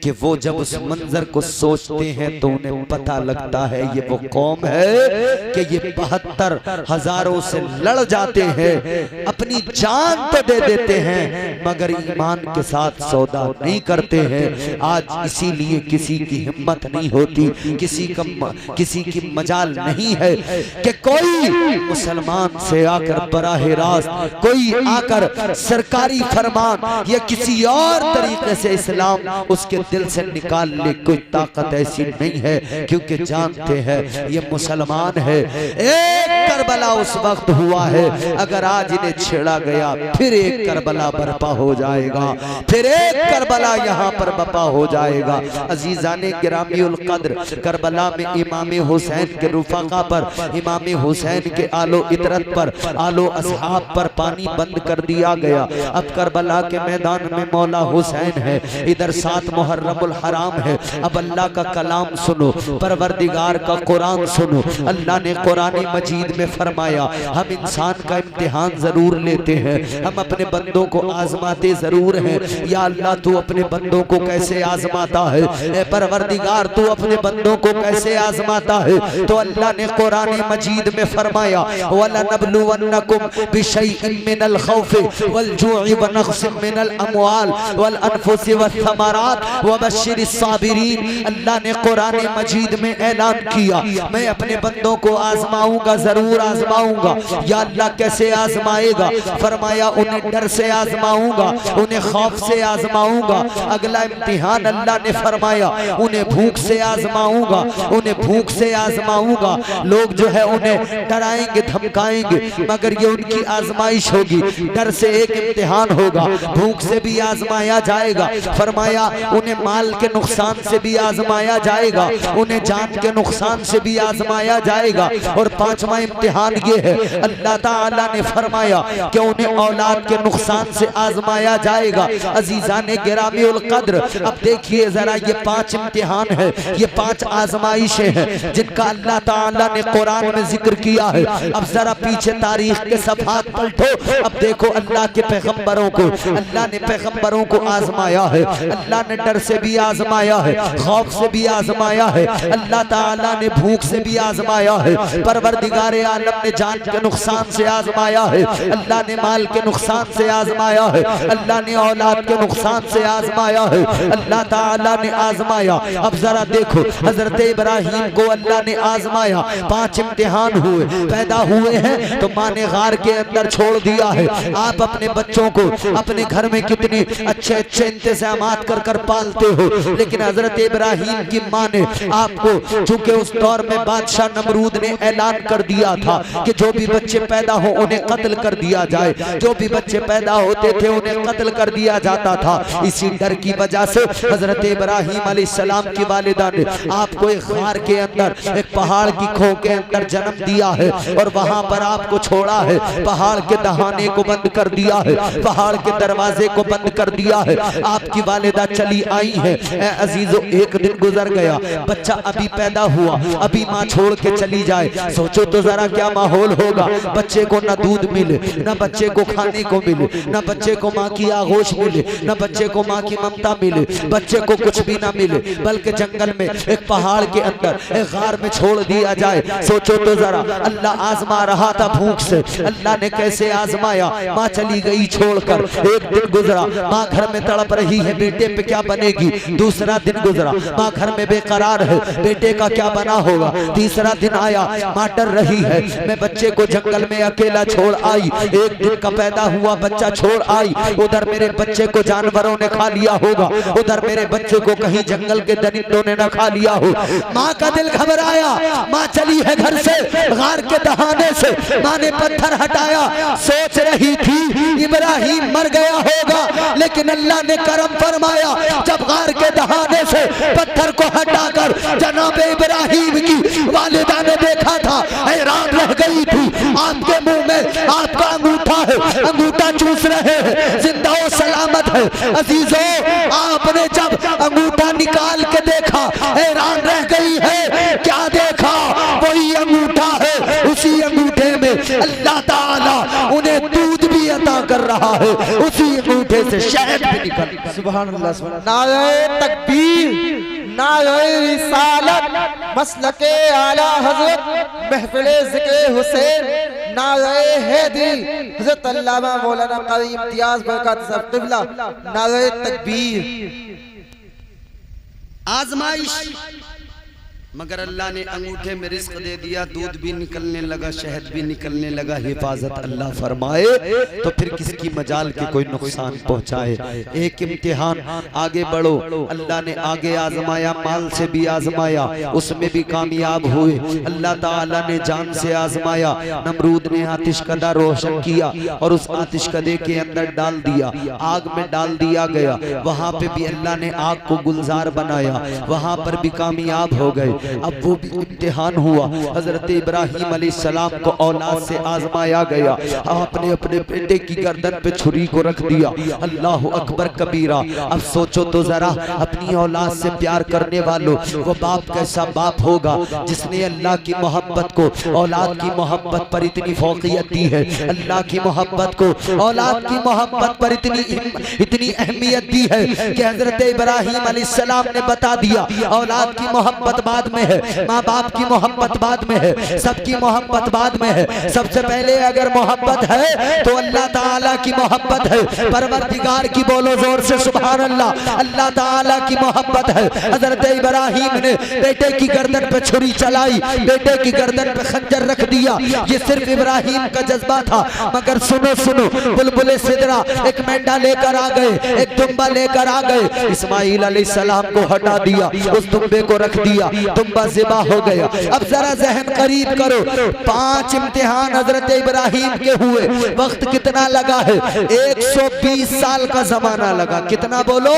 कि वो जब उस मंजर को सोचते हैं तो उन्हें पता लगता है ये वो कौम है कि ये 72 हजारों से लड़ जाते हैं, अपनी जान तो दे देते हैं मगर ईमान के साथ सौदा नहीं करते हैं। आज इसीलिए किसी की हिम्मत नहीं होती, किसी की मजाल नहीं है कि कोई मुसलमान से आकर बराह रास्त कोई आकर सरकारी फरमान या किसी और तरीके से इस्लाम उसके दिल से निकाल ले, कोई ताकत ऐसी नहीं है, क्योंकि जानते हैं ये मुसलमान है। एक करबला उस वक्त हुआ है, अगर आज इन्हें छेड़ा गया फिर एक करबला बर्पा हो जाएगा, फिर एक करबला यहाँ पर बर्पा हो जाएगा। अजीजाने गिरामीउल कद्र, करबला में इमाम हुसैन के रुफाका पर, इमाम हुसैन के आलो इतरत पर, आलो असहाब पर पानी बंद कर दिया गया। अब करबला के मैदान में मौला हुसैन है, इधर 7 मुहर्रमुल हराम है। अब अल्लाह का कलाम सुनो, परवरदिगार का कुरान सुनो। अल्लाह ने कुरान मजीद में फरमाया, हम इंसान का इम्तिहान जरूर लेते हैं, हम अपने बंदों को आजमाते जरूर हैं। या अल्लाह तू अपने बंदों को कैसे आजमाता है, ए परवरदिगार तू अपने बंदों को कैसे आजमाता है। तो अल्लाह ने कुरान मजीद में फरमाया, वलनबलुवन्नकुम बिशैइन मिनल खौफि वल जूइ व नक्सिम मिनल अमवाल वल अनफुसि वस्समरात वबश्शिरिस साबिरीन। अल्लाह ने कुरान मजीद में ऐलान किया, मैं अपने बंदों को आजमाऊंगा, जरूर आजमाऊंगा। या अल्लाह कैसे आजमाएगा? फरमाया उन्हें डर से आजमाऊंगा, उन्हें खौफ से आजमाऊंगा। अगला इम्तिहान अल्लाह ने फरमाया उन्हें भूख से आजमाऊंगा, उन्हें भूख से आजमाऊंगा। लोग जो है उन्हें डराएंगे धमकाएंगे, मगर ये उनकी आजमाइश होगी। डर से एक इम्तिहान होगा, भूख से भी आजमाया जाएगा। फरमाया उन्हें माल के नुकसान से भी आजमाया जाएगा, उन्हें जान के नुकसान से भी आजमाया जाएगा। और पांचवा इम्तिहान ये है, अल्लाह ताला ने फरमाया कि उन्हें औलाद के नुकसान से आजमाया जाएगा। अजीजान गिरामीउल कद्र, अब देखिए जरा ये 5 इम्तिहान है, ये 5 आजमाइशें हैं जिनका अल्लाह ताला ने कुरान में जिक्र किया है। अब जरा पीछे तारीख के सफात पलटो, अब देखो अल्लाह के पैगंबरों को, अल्लाह ने पैगंबरों को आजमाया है। अल्लाह ने डर से भी आजमाया है, खौफ से भी आजमाया है, अल्लाह ताला ने भूख से भी आजमाया है, परवरदिगारे आलम ने जान के नुकसान से आजमाया है, अल्लाह ने माल के नुकसान से आजमाया है, अल्लाह ने औलाद के नुकसान से आजमाया है, अल्लाह ताला ने आजमाया। अब जरा देखो हजरत इब्राहीम को अल्लाह ने आजमाया, 5 इम्तिहान हुए, पैदा हुए हैं तो माँ ने गार के अंदर छोड़ दिया है। आप अपने बच्चों को अपने घर में कितने अच्छे अच्छे इंतजामात कर कर पालते हो, लेकिन हजरत इब्राहीम की माँ ने आपको, चूंकि उस दौर में बादशाह नमरूद ने ऐलान कर दिया था कि जो भी बच्चे पैदा हो उन्हें कत्ल कर दिया जाए, जो भी बच्चे पैदा होते थे उन्हें कत्ल कर दिया जाता था। इसी डर की वजह से हजरत इब्राहीम अलैहिस्सलाम की वालिदा ने आपको एक गार के अंदर, एक पहाड़ की खो के अंदर जन्म दिया है और वहां पर आपको छोड़ा है। पहाड़ के दहाने को बंद कर दिया है, पहाड़ के दरवाजे को बंद कर दिया है। आपकी वालिदा चली आई है। अजीजों, एक दिन गुजर गया, बच्चा अभी पैदा हुआ, अभी माँ छोड़ के चली जाए, सोचो तो जरा क्या माहौल होगा। बच्चे को ना दूध मिले, ना बच्चे को खाने को मिले, ना बच्चे को माँ की आगोश मिले, ना बच्चे को माँ की ममता मिले, बच्चे को कुछ भी ना मिले, बल्कि जंगल में एक पहाड़ के अंदर एक गार में छोड़ दिया जाए। सोचो तो जरा, अल्लाह आजमा रहा था भूख से, अल्लाह ने कैसे आजमाया। माँ चली गई छोड़कर, एक दिन गुजरा, माँ घर में तड़प रही है, बेटे पे क्या बनेगी। दूसरा दिन गुजरा, माँ घर में बेकरार है, बेटे का क्या बना होगा। तीसरा दिन आया, माँ डर रही है, मैं बच्चे को जंगल में अकेला छोड़ आई। एक दिन का पैदा हुआ बच्चा छोड़ आई, उधर मेरे बच्चे को जानवरों ने खा लिया होगा, उधर मेरे बच्चे को कहीं जंगल के दरिंदों ने न खा लिया हो। माँ का दिल घबराया, माँ चली है घर से, गार के दहाने से माँ ने पत्थर हटाया। सोच रही थी इब्राहीम मर गया होगा, लेकिन अल्लाह ने करम फरमाया। जब गार के दहाने से पत्थर को हटाकर जनाब इब्राहीम की वालिदा ने देखा था, हैरान रह गई थी। आपके मुंह में आपका अंगूठा है, अंगूठा चूस रहे हैं, जिंदा और सलामत है। अजीजों, आपने जब अंगूठा निकाल के देखा, हैरान रह गई है। क्या देखा? वही अंगूठा है, उसी अंगूठे में अल्लाह ताला उन्हें दूध भी अता कर रहा है, उसी अंगूठे से शहद भी निकल। सुभान अल्लाह, सुभान अल्लाह। नारे तकबीर, नारे रिसालत, मसलके आला हजरत महफिले ज़िक्र हुसैन, नारे हैदरी हजरत अल्लामा मौलाना क़ारी इम्तियाज बरकत साहब क़िबला, नारे तकबीर। आजमाइश, मगर अल्लाह ने अंगूठे में रिस्क दे दिया, दूध भी निकलने लगा, शहद भी निकलने लगा। हिफाजत अल्लाह फरमाए तो फिर किसकी मजाल के कोई नुकसान पहुंचाए। एक इम्तिहान, आगे बढ़ो। अल्लाह ने आगे आजमाया, माल से भी आजमाया, उसमें भी कामयाब हुए। अल्लाह ताला ने जान से आजमाया। नमरूद ने आतिशकदा रोशन किया और उस आतिशकदे के अंदर डाल दिया, आग में डाल दिया गया। वहां पे भी अल्लाह ने आग को गुलजार बनाया, वहां पर भी कामयाब हो गए। अब वो भी इम्तिहान हुआ। हजरत इब्राहीम अलैहिस्सलाम को औलाद से आजमाया गया। आपने अपने बेटे की गर्दन पे छुरी को रख दिया। अल्लाह अकबर कबीरा। अब सोचो तो जरा, अपनी औलाद से प्यार करने वालों, वो बाप कैसा बाप होगा जिसने अल्लाह की मोहब्बत को औलाद की मोहब्बत पर इतनी फौकियत दी है, अल्लाह की मोहब्बत को औलाद की मोहब्बत पर इतनी अहमियत दी है कि हजरत इब्राहीम अलैहिस्सलाम ने बता दिया, औलाद की मोहब्बत बाद में है, माँ बाप की मोहब्बत बाद में है, सबकी मोहब्बत बाद में है। सबसे पहले अगर मोहब्बत है तो अल्लाह ताला की मोहब्बत है, परवरदिगार की, बोलो जोर से सुभान अल्लाह। अल्लाह ताला की मोहब्बत है। हजरत इब्राहिम ने बेटे की गर्दन पे छुरी चलाई, बेटे की गर्दन पे खंजर रख दिया। ये सिर्फ इब्राहिम का जज्बा था, मगर सुनो सुनो, बुलबुल सिदरा एक मेंढा लेकर आ गए, एक दुम्बा लेकर आ गए। इस्माइल अलैहिस्सलाम को हटा दिया, उस दुम्बे को रख दिया, दुम्बा ज़िबा हो गया। अब जरा जहन करीब करो, 5 इम्तिहान हजरत इब्राहिम के हुए, वक्त कितना लगा है? 120 साल का जमाना लगा। कितना बोलो?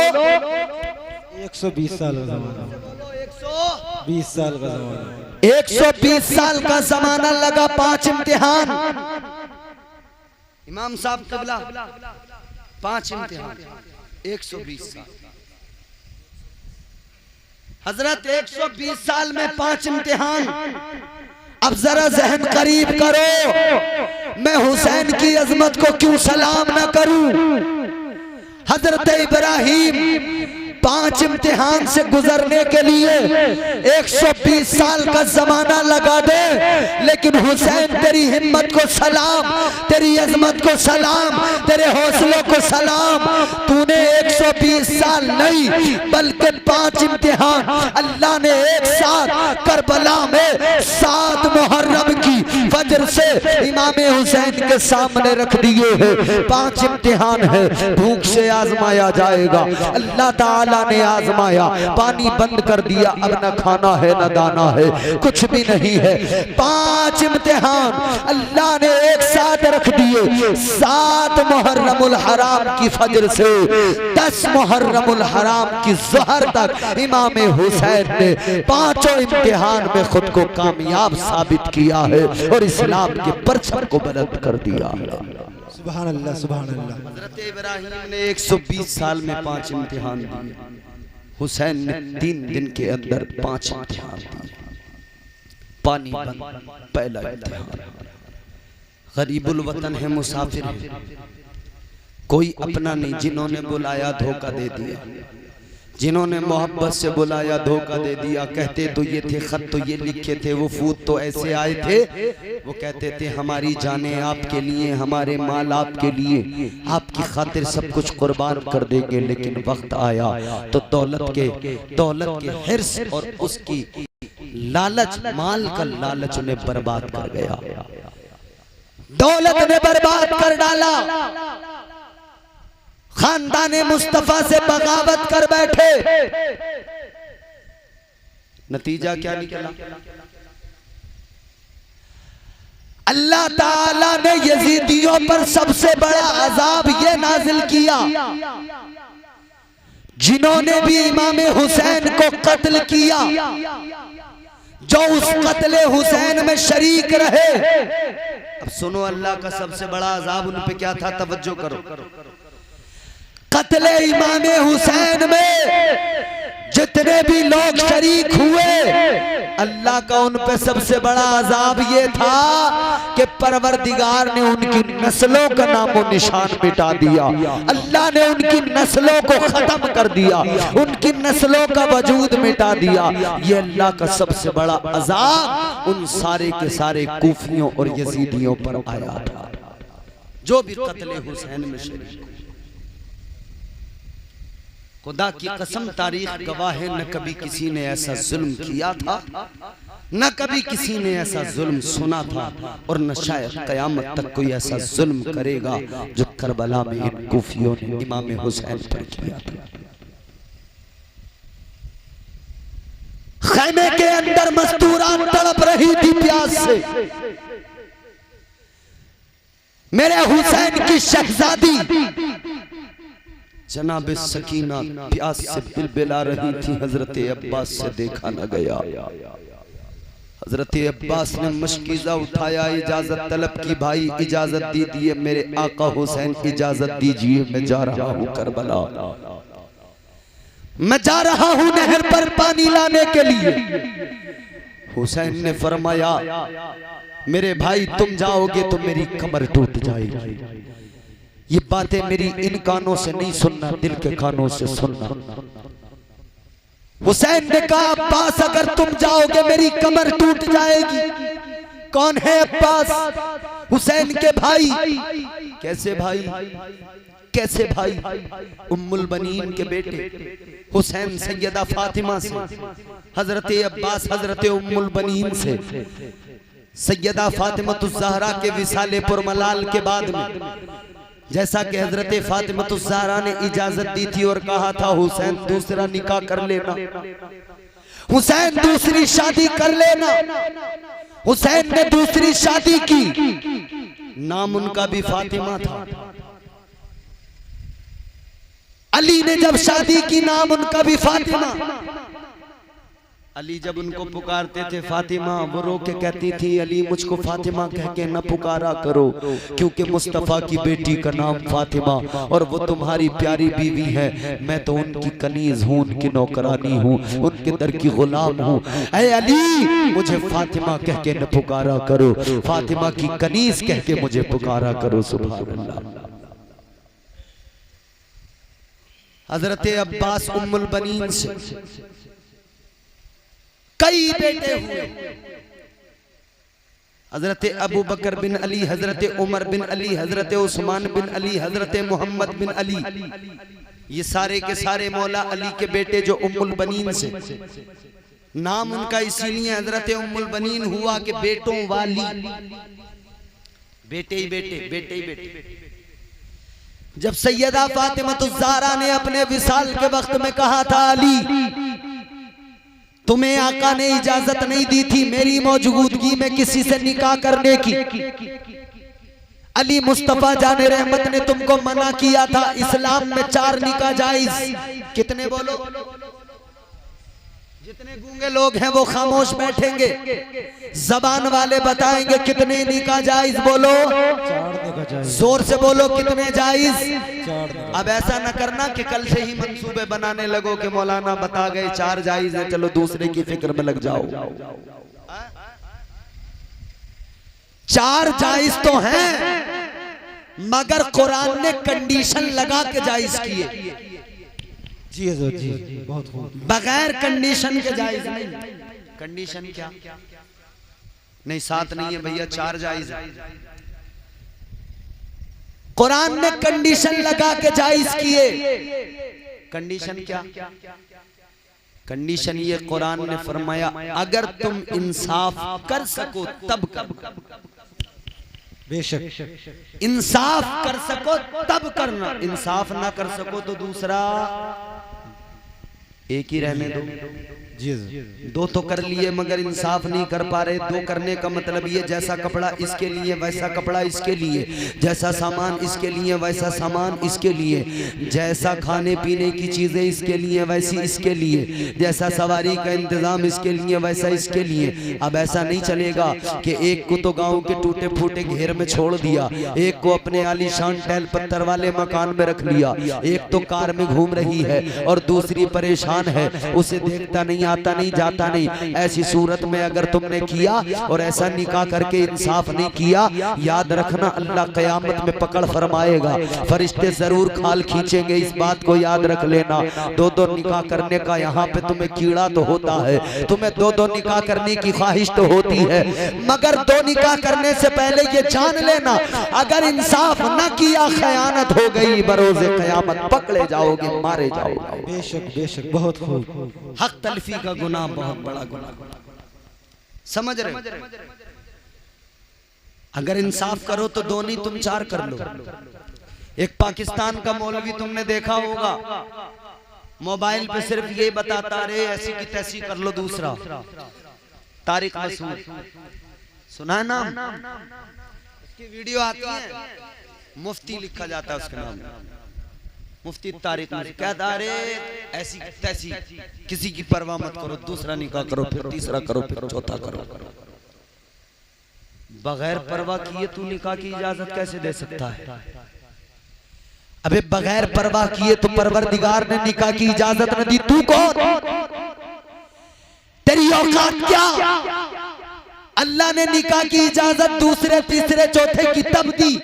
120 साल का जमाना, 120 साल का जमाना, 120 साल का जमाना लगा। 5 इम्तिहान। इमाम साहब क़िबला 5 इम्तिहान, 120 साल। हजरत 120 साल में 5 इम्तिहान। अब जरा जहन करीब करो, मैं हुसैन की अजमत को क्यों सलाम न करूं? हजरत इब्राहिम 5 इम्तिहान से गुजरने के लिए 120 साल का जमाना लगा दे, लेकिन हुसैन तेरी हिम्मत को सलाम, तेरी अजमत को सलाम, तेरे हौसलों को सलाम। तूने 120 साल नहीं बल्कि 5 इम्तिहान अल्लाह ने एक साथ करबला में 7 मुहर्रम की फजर से इमाम हुसैन के सामने रख दिए हैं। 5 इम्तिहान है, भूख से आजमाया जाएगा। अल्लाह ताला ने आजमाया, पानी बंद कर दिया, अब न खाना है न दाना है, कुछ भी नहीं है। 5 इम्तिहान अल्लाह ने एक साथ रख दिए। 7 मुहर्रमुल हराम की फजर से 10 मुहर्रमुल हराम की ज़ोहर तक इमाम हुसैन ने 5 इम्तिहान में खुद को कामयाब साबित किया है और इस्लाम के परचम को बुलंद कर दिया है। सुभान अल्लाह, सुभान अल्लाह। हजरत इब्राहिम ने 120 साल में 5 इम्तिहान दिए, हुसैन ने 3 दिन के अंदर 5 इम्तिहान दिए। पानी बंद, पहला इम्तिहान। गरीबुल वतन है, मुसाफिर है, कोई अपना नहीं। जिन्होंने बुलाया धोखा दे दिया, जिन्होंने मोहब्बत से बुलाया धोखा दे दिया। कहते तो ये थे, खत तो ये लिखे थे, वो फूद तो ऐसे आए थे। वो कहते थे हमारी जानें आपके लिए, हमारे माल आपके लिए, आपकी खातिर सब कुछ कुर्बान कर देंगे। लेकिन वक्त आया तो दौलत के हिर्स और उसकी लालच, माल का लालच उन्हें बर्बाद कर गया। दौलत ने बर्बाद कर डाला। खानदाने मुस्तफा से बगावत कर बैठे। नतीजा क्या निकला? अल्लाह ताला ने यजीदियों पर सबसे बड़ा अजाब ये नाजिल किया, जिन्होंने भी इमाम हुसैन को कत्ल किया, जो उस कत्ले हुसैन में शरीक रहे। अब सुनो, अल्लाह का सबसे बड़ा अजाब उन पे क्या था? तवज्जो करो। कत्ले इमाम हुसैन में जितने भी लोग शरीक हुए, अल्लाह का उन पे सबसे बड़ा अजाब ये था कि परवरदिगार ने उनकी नस्लों का नामो निशान मिटा दिया। अल्लाह ने उनकी नस्लों को खत्म कर दिया, उनकी नस्लों का वजूद मिटा दिया। ये अल्लाह का सबसे बड़ा अजाब उन सारे के सारे कूफियों और यजीदियों पर आया था, जो भी कत्ले हुसैन में शरीक। खुदा की कसम, तारीख गवाह है, न कभी किसी ने ऐसा जुल्म किया था, न कभी किसी ने ऐसा जुल्म सुना था, और न शायद कयामत तक कोई ऐसा जुल्म करेगा जो करबला में इन कूफियों ने इमाम हुसैन पर किया था। खैमे के अंदर मस्तूरा तड़प रही थी प्यास से। मेरे हुसैन की शहजादी जनाब सकीना प्यास से बिलबिला रही थी। हजरत अब्बास से देखा न गया। हजरत अब्बास ने मशकीज़ा उठाया, इजाजत तलब की, भाई इजाजत दीजिए, मेरे आका हुसैन इजाजत दीजिए, मैं जा रहा हूँ करबला, मैं जा रहा हूँ नहर पर पानी लाने के लिए। हुसैन ने फरमाया, मेरे भाई तुम जाओगे तो मेरी कमर टूट जाएगी। ये बातें मेरी इन कानों से नहीं सुनना, दिल के कानों से सुनना। हुसैन ने कहा अब्बास अगर तुम जाओगे मेरी कमर टूट जाएगी। कौन है अब्बास? हुसैन के भाई। कैसे भाई? कैसे भाई? उम्मुल बनीन के बेटे हुसैन सैयदा फातिमा से, हजरत अब्बास हजरत उम्मुल बनीन से। सैयदा फातिमतुज़ ज़हरा के विसाले पुरमलाल के बाद में जैसा कि हजरत फातिमतुज़ ज़हरा ने इजाजत दी थी और कहा था हुसैन दूसरा निकाह कर लेना, हुसैन दूसरी शादी कर लेना। हुसैन ने दूसरी शादी की, नाम उनका भी फातिमा था। अली ने जब शादी की, नाम उनका भी फातिमा। अली जब उनको पुकारते थे फातिमा, वो रो के कहती थी अली मुझको फातिमा कह के न पुकारा करो, क्योंकि मुस्तफ़ा की बेटी का नाम फातिमा और वो तुम्हारी प्यारी बीवी है, मैं तो उनकी कनीज हूँ, उनकी नौकरानी हूँ, उनके दर की गुलाम हूँ। ऐ अली मुझे फातिमा कह के न पुकारा करो, फातिमा की कनीज कह के मुझे पुकारा करो। सुभान अल्लाह। हजरत अब्बास उम्मुल बनीन से कई बेटे हुए। हजरत अबू बकर बिन अली, हजरत उमर बिन अली, हजरत उस्मान बिन अली, हजरत मोहम्मद बिन अली, ये सारे के सारे मौला अली के बेटे जो उम्मुल बनीन से। नाम उनका इसीलिए हजरत उम्मुल बनीन हुआ कि बेटों वाली, बेटे ही बेटे, बेटे ही बेटे। जब सैयदा फातिमतुज़ ज़हरा ने अपने विसाल के वक्त में कहा था अली तुम्हें आका ने इजाजत नहीं दी थी मेरी मौजूदगी में किसी से निकाह करने की, अली मुस्तफा जाने रहमत ने तुमको मना किया था। इस्लाम में 4 निकाह जायज। कितने बोलो? जितने गूंगे लोग हैं वो खामोश बैठेंगे, जबान वाले बताएंगे कितने निकाह जायज। बोलो, 4 निकाह जायज। जोर से बोलो कितने जायज। अब ऐसा न करना कि कल से ही मंसूबे बनाने लगो कि मौलाना बता गए 4 जायज है, चलो दूसरे की फिक्र में लग जाओ। 4 जायज तो हैं, मगर कुरान ने कंडीशन लगा के जायज किए। जी हज़रत जी, बहुत खूब। बगैर कंडीशन के जायज नहीं। कंडीशन क्या? नहीं 7 नहीं है भैया, 4 जायज है। कुरान ने कंडीशन लगा के जायज किए। कंडीशन क्या? कंडीशन ये कुरान ने फरमाया अगर तुम इंसाफ कर सको तब कर। बेशक इंसाफ कर सको तब करना, इंसाफ ना कर सको तो दूसरा एक ही रहने दो। जी 2 तो कर लिए मगर इंसाफ नहीं कर पा रहे। 2 करने का मतलब ये जैसा कपड़ा इसके लिए वैसा कपड़ा इसके लिए, जैसा सामान इसके लिए वैसा सामान इसके लिए, जैसा खाने पीने की चीजें इसके लिए वैसी इसके लिए, जैसा सवारी का इंतजाम इसके लिए वैसा इसके लिए। अब ऐसा नहीं चलेगा कि एक को तो गांव के टूटे फूटे घेर में छोड़ दिया, एक को अपने आलीशान टहल पत्थर वाले मकान में रख लिया, एक तो कार में घूम रही है और दूसरी परेशान है, उसे देखता नहीं, आता नहीं, जाता नहीं। ऐसी सूरत में अगर तुमने किया और ऐसा निकाह करके इंसाफ नहीं किया, याद रखना अल्लाह क़यामत में पकड़ फरमाएगा, फरिश्ते जरूर खाल खींचेंगे। इस बात को याद रख लेना। 2 निकाह करने का यहाँ पे तुम्हें कीड़ा तो होता है, तुम्हें 2 निकाह करने की ख्वाहिश तो होती है, मगर 2 निकाह करने से पहले ये जान लेना अगर इंसाफ न किया खयानत हो गई, बरोज़े क़यामत पकड़े जाओगे, मारे जाओगे। बेशक बेशक, बहुत खूब। हक तलफी का गुनाह बहुत बड़ा गुनाह, समझ रहे? अगर इंसाफ करो तो 2 नहीं तुम 4 कर लो। एक पाकिस्तान का मौलवी तुमने देखा होगा, मोबाइल पे सिर्फ ये बताता रहे ऐसी की तैसी कर लो। दूसरा तारिक मसूद, सुना है नाम? उसकी वीडियो आती है, मुफ्ती लिखा जाता है उसके नाम, मुफ्ती तारिक कहता अरे ऐसी तैसी, किसी की परवाह मत करो, दूसरा निकाह करो, फिर तीसरा करो, फिर चौथा करो। बगैर परवाह किए तू निकाह की इजाजत कैसे दे सकता है? अबे बगैर परवाह किए तो परवरदिगार ने निकाह की इजाजत न दी, तू कौन? तेरी औकात क्या? अल्लाह ने निकाह की इजाजत दूसरे तीसरे चौथे की तब दी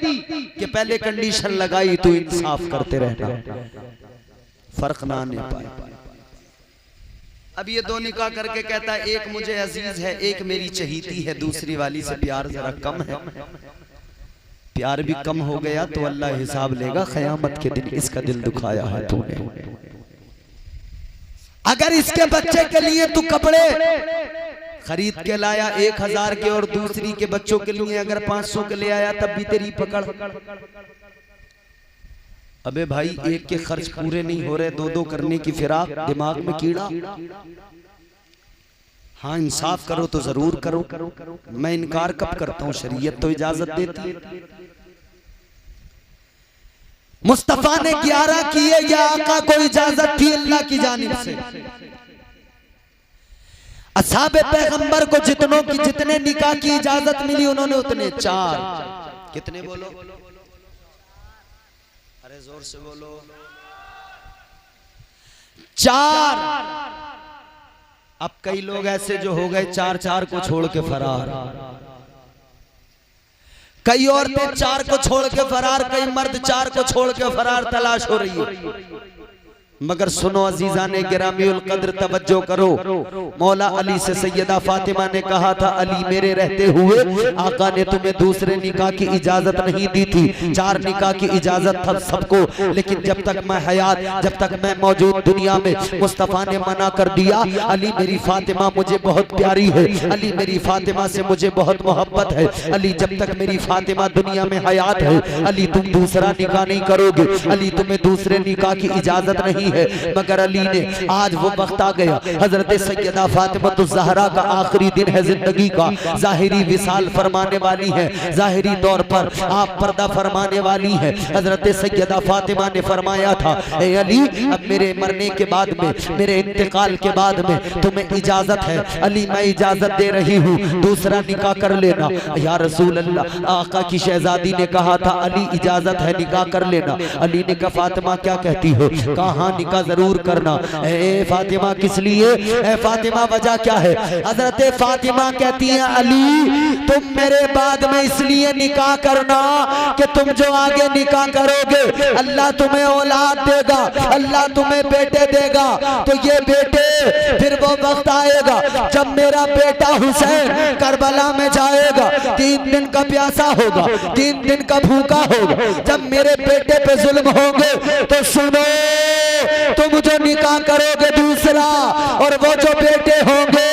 कि पहले कंडीशन लगाई तू इंसाफ करते रहना, फर्क ना आने पाए। अब ये दो निकाह करके कहता है एक मुझे अजीज है, एक मेरी चहीती है, दूसरी वाली से प्यार जरा कम है। प्यार भी कम हो गया तो अल्लाह हिसाब लेगा क़यामत के दिन, इसका दिल दुखाया है तूने। अगर इसके बच्चे के लिए तू कपड़े खरीद के लाया 1000 के और दूसरी के बच्चों के लिए अगर 500 के ले आया तब भी तेरी पकड़। अबे भाई एक के खर्च पूरे नहीं हो रहे, दो दो करने की फिराक, दिमाग में कीड़ा। हाँ इंसाफ करो तो जरूर करो, मैं इनकार कब करता हूं, शरीयत तो इजाजत देती है। मुस्तफा ने 11 किए, या आका को इजाजत थी अल्लाह की जानिब से। असहाबे पैगंबर को जितनों की जितने निकाह की इजाजत मिली उन्होंने उतने 4। कितने बोलो, अरे जोर से बोलो, 4। अब कई लोग ऐसे जो हो गए 4 को छोड़ के फरार, कई औरतें 4 को छोड़ के फरार, कई मर्द 4 को छोड़ के फरार, तलाश हो रही है। मगर सुनो अजीजा ने गिरामीउल कद्र, तवज्जो करो। मौला अली से सैयदा फातिमा ने कहा था, अली मेरे रहते हुए आका ने तुम्हें दूसरे निकाह की इजाजत नहीं दी थी, 4 निकाह की इजाजत था सबको, लेकिन जब तक मैं हयात, जब तक मैं मौजूद दुनिया में, मुस्तफा ने मना कर दिया। अली मेरी फातिमा मुझे बहुत प्यारी है, अली मेरी फातिमा से मुझे बहुत मोहब्बत है, अली जब तक मेरी फातिमा दुनिया में हयात है, अली तुम दूसरा निकाह नहीं करोगे, अली तुम्हें दूसरे निकाह की इजाजत नहीं है। मगर अली ने, आज वो वक्त आ गया, हजरत सैयदा फातिमा ज़हरा का आखिरी दिन है जिंदगी का, जाहिरी विसाल फरमाने वाली है, जाहिरी तौर पर आप पर्दा फरमाने वाली है। हजरत सैयदा फातिमा ने फरमाया था, ए अली अब मेरे मरने के बाद में, मेरे इंतकाल के बाद में तुम्हें इजाजत है, अली मैं इजाजत दे रही हूँ, दूसरा निकाह कर लेना। या रसूल अल्लाह, आका की शहजादी ने कहा था, अली इजाजत है निकाह कर लेना। अली ने कहा फातिमा क्या कहती हो, कहा निकाह जरूर करना। ए फातिमा किस लिए, ए फातिमा वजह क्या है? हजरत फातिमा कहती हैं, अली तुम मेरे बाद में इसलिए निकाह करना कि तुम जो आगे निकाह करोगे अल्लाह तुम्हें औलाद देगा, अल्लाह तुम्हें बेटे देगा, तो ये बेटे फिर वो वक्त आएगा जब मेरा बेटा हुसैन करबला में जाएगा, 3 दिन का प्यासा होगा, 3 दिन का भूखा होगा, जब मेरे बेटे पे जुल्म होंगे तो सुनो, तुम जो निकाह करोगे दूसरा, और वो जो बेटे होंगे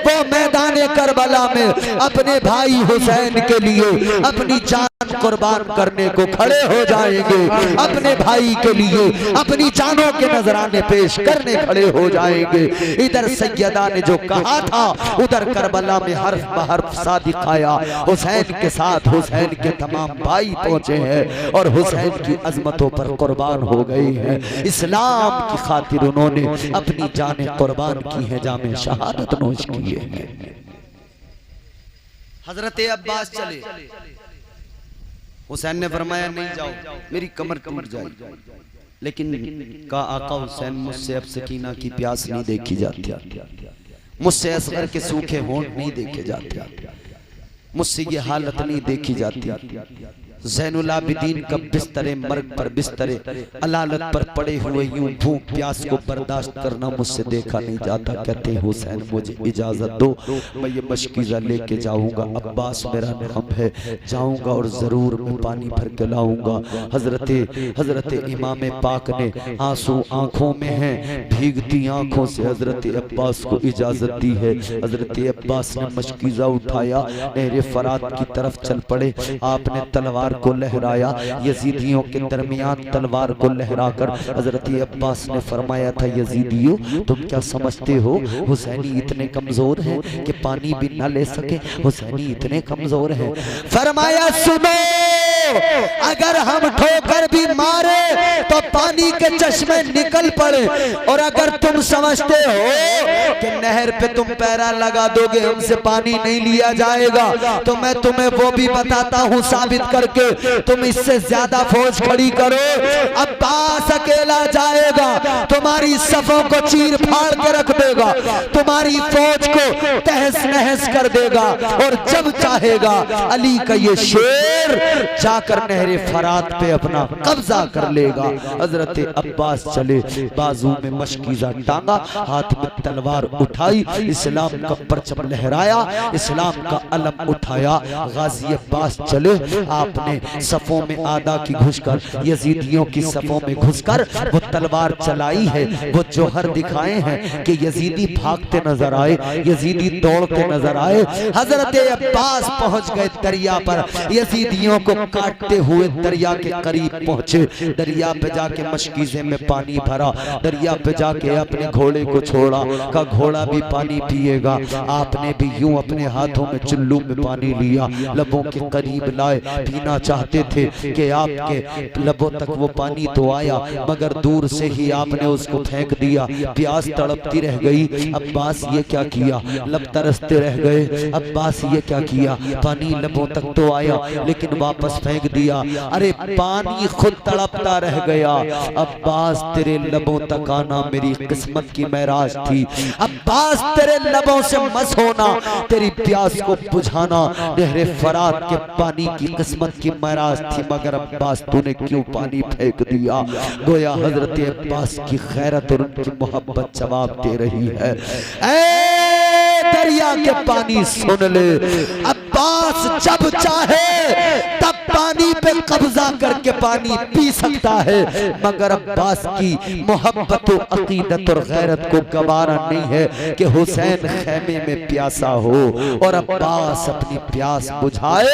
वो मैदान करबला में अपने भाई हुसैन के लिए अपनी जान कुर्बान करने को खड़े हो जाएंगे, अपने भाई के लिए अपनी जानों के नजराने पेश करने खड़े हो जाएंगे। इधर सैयदा ने जो कहा था उधर करबला में हर्फ बहर्फ सादिक आया, हुसैन के साथ हुसैन के तमाम भाई पहुंचे हैं और हुसैन की अजमतों पर कुर्बान हो गए हैं। इस्लाम की खातिर उन्होंने अपनी जानें कुर्बान की है, जामे शहादत नोश किए हैं। हजरत अब्बास चले, हुसैन ने फरमाया नहीं जाओ, मेरी कमर टूट जाएगी, लेकिन का आका हुसैन मुझसे अब सकीना की प्यास नहीं देखी जाती, मुझसे असगर के सूखे होंठ नहीं देखे जाते, मुझसे ये हालत नहीं देखी जाती। ज़ैनुल आबिदीन का बिस्तरे मर्ग पर बिस्तरे अलालत पर पड़े हुए यूं भूख प्यास को बर्दाश्त करना मुझसे देखा नहीं जाता। कहते हुसैन मुझे इजाजत दो, मैं ये मशकीज़ा लेके जाऊंगा, अब्बास मेरा नाम है, जाऊंगा और जरूर मैं पानी भर के लाऊंगा। हजरत इमाम पाक ने आंसू आंखों में हैं, भीगती आंखों से हजरत अब्बास को इजाजत दी है। हजरत अब्बास ने मशकीज़ा उठाया, नहर फरात की तरफ चल पड़े। आपने तलवार को लहराया, यजीदियों के दरमियान तलवार को लहराकर हजरत अब्बास ने फरमाया था, यजीदियों तुम क्या समझते हो हुसैनी इतने कमजोर हैं कि पानी भी न ले सके, हुसैनी इतने कमजोर हैं। फरमाया सुनो, अगर हम ठोकर भी मारे तो पानी के चश्मे निकल पड़े, और अगर तुम समझते हो कि नहर पे तुम पैरा लगा दोगे हमसे पानी नहीं लिया जाएगा, तो मैं तुम्हें वो भी बताता हूँ साबित करके। तुम इससे ज्यादा फौज खड़ी करो, अब्बास अकेला जाएगा, तुम्हारी सफों को चीर फाड़ के रख देगा, तुम्हारी फौज को तहस नहस कर देगा, और जब चाहेगा अली का ये शेर जाकर नहरे फरात पे अपना कब्जा कर लेगा। हजरत अब्बास चले, बाजू में मशकीज़ा टांगा, हाथ में तलवार उठाई, इस्लाम का परचम लहराया, इस्लाम का अलम उठाया। गाजी अब्बास चले, आपने सफों में आदा की घुसकर, यजीदियों की सफों में घुसकर वो तलवार चलाई है। वो जौहर दिखाए हैं कि यजीदी भागते नजर आए, यजीदी दौड़ते नजर आए। हजरत अब्बास पहुंच गए दरिया पर, यजीदियों को काटते हुए दरिया के करीब पहुंचे। दरिया पे जाके मशकीज़े में पानी भरा, दरिया पे जाके अपने घोड़े को छोड़ा, का घोड़ा भी पानी पिएगा। आपने भी यूं अपने हाथों में चुल्लू में पानी लिया, लबों के करीब लाए, पीना चाहते थे कि आपके लबों तक वो पानी तो आया, मगर दूर से ही आपने उसको फेंक दिया। प्यास तड़पती रह गई। अब्बास ये क्या किया? लब तरसते रह गए। अब्बास ये क्या किया? पानी लबों तक तो आया लेकिन वापस फेंक दिया। अरे पानी खुद तड़पता रह गया। अब्बास तेरे लबों तक आना मेरी किस्मत की महराज थी। अब्बास तेरे लबों से मस होना तेरी प्यास को बुझाना नहरे फरात के पानी की किस्मत की महराज थी। मगर अब्बास तूने क्यों पानी फेंक दिया? गोया हजरत अब्बास की खैरत और उनकी मोहब्बत जवाब दे रही है। ऐ दरिया के पानी सुन ले, अब्बास जब चाहे तब पानी पे कब्जा करके पानी पी सकता है, मगर अब्बास की मोहब्बत और अकीदत और गैरत को गवारा नहीं है कि हुसैन खेमे में प्यासा हो और अब्बास अपनी प्यास बुझाए।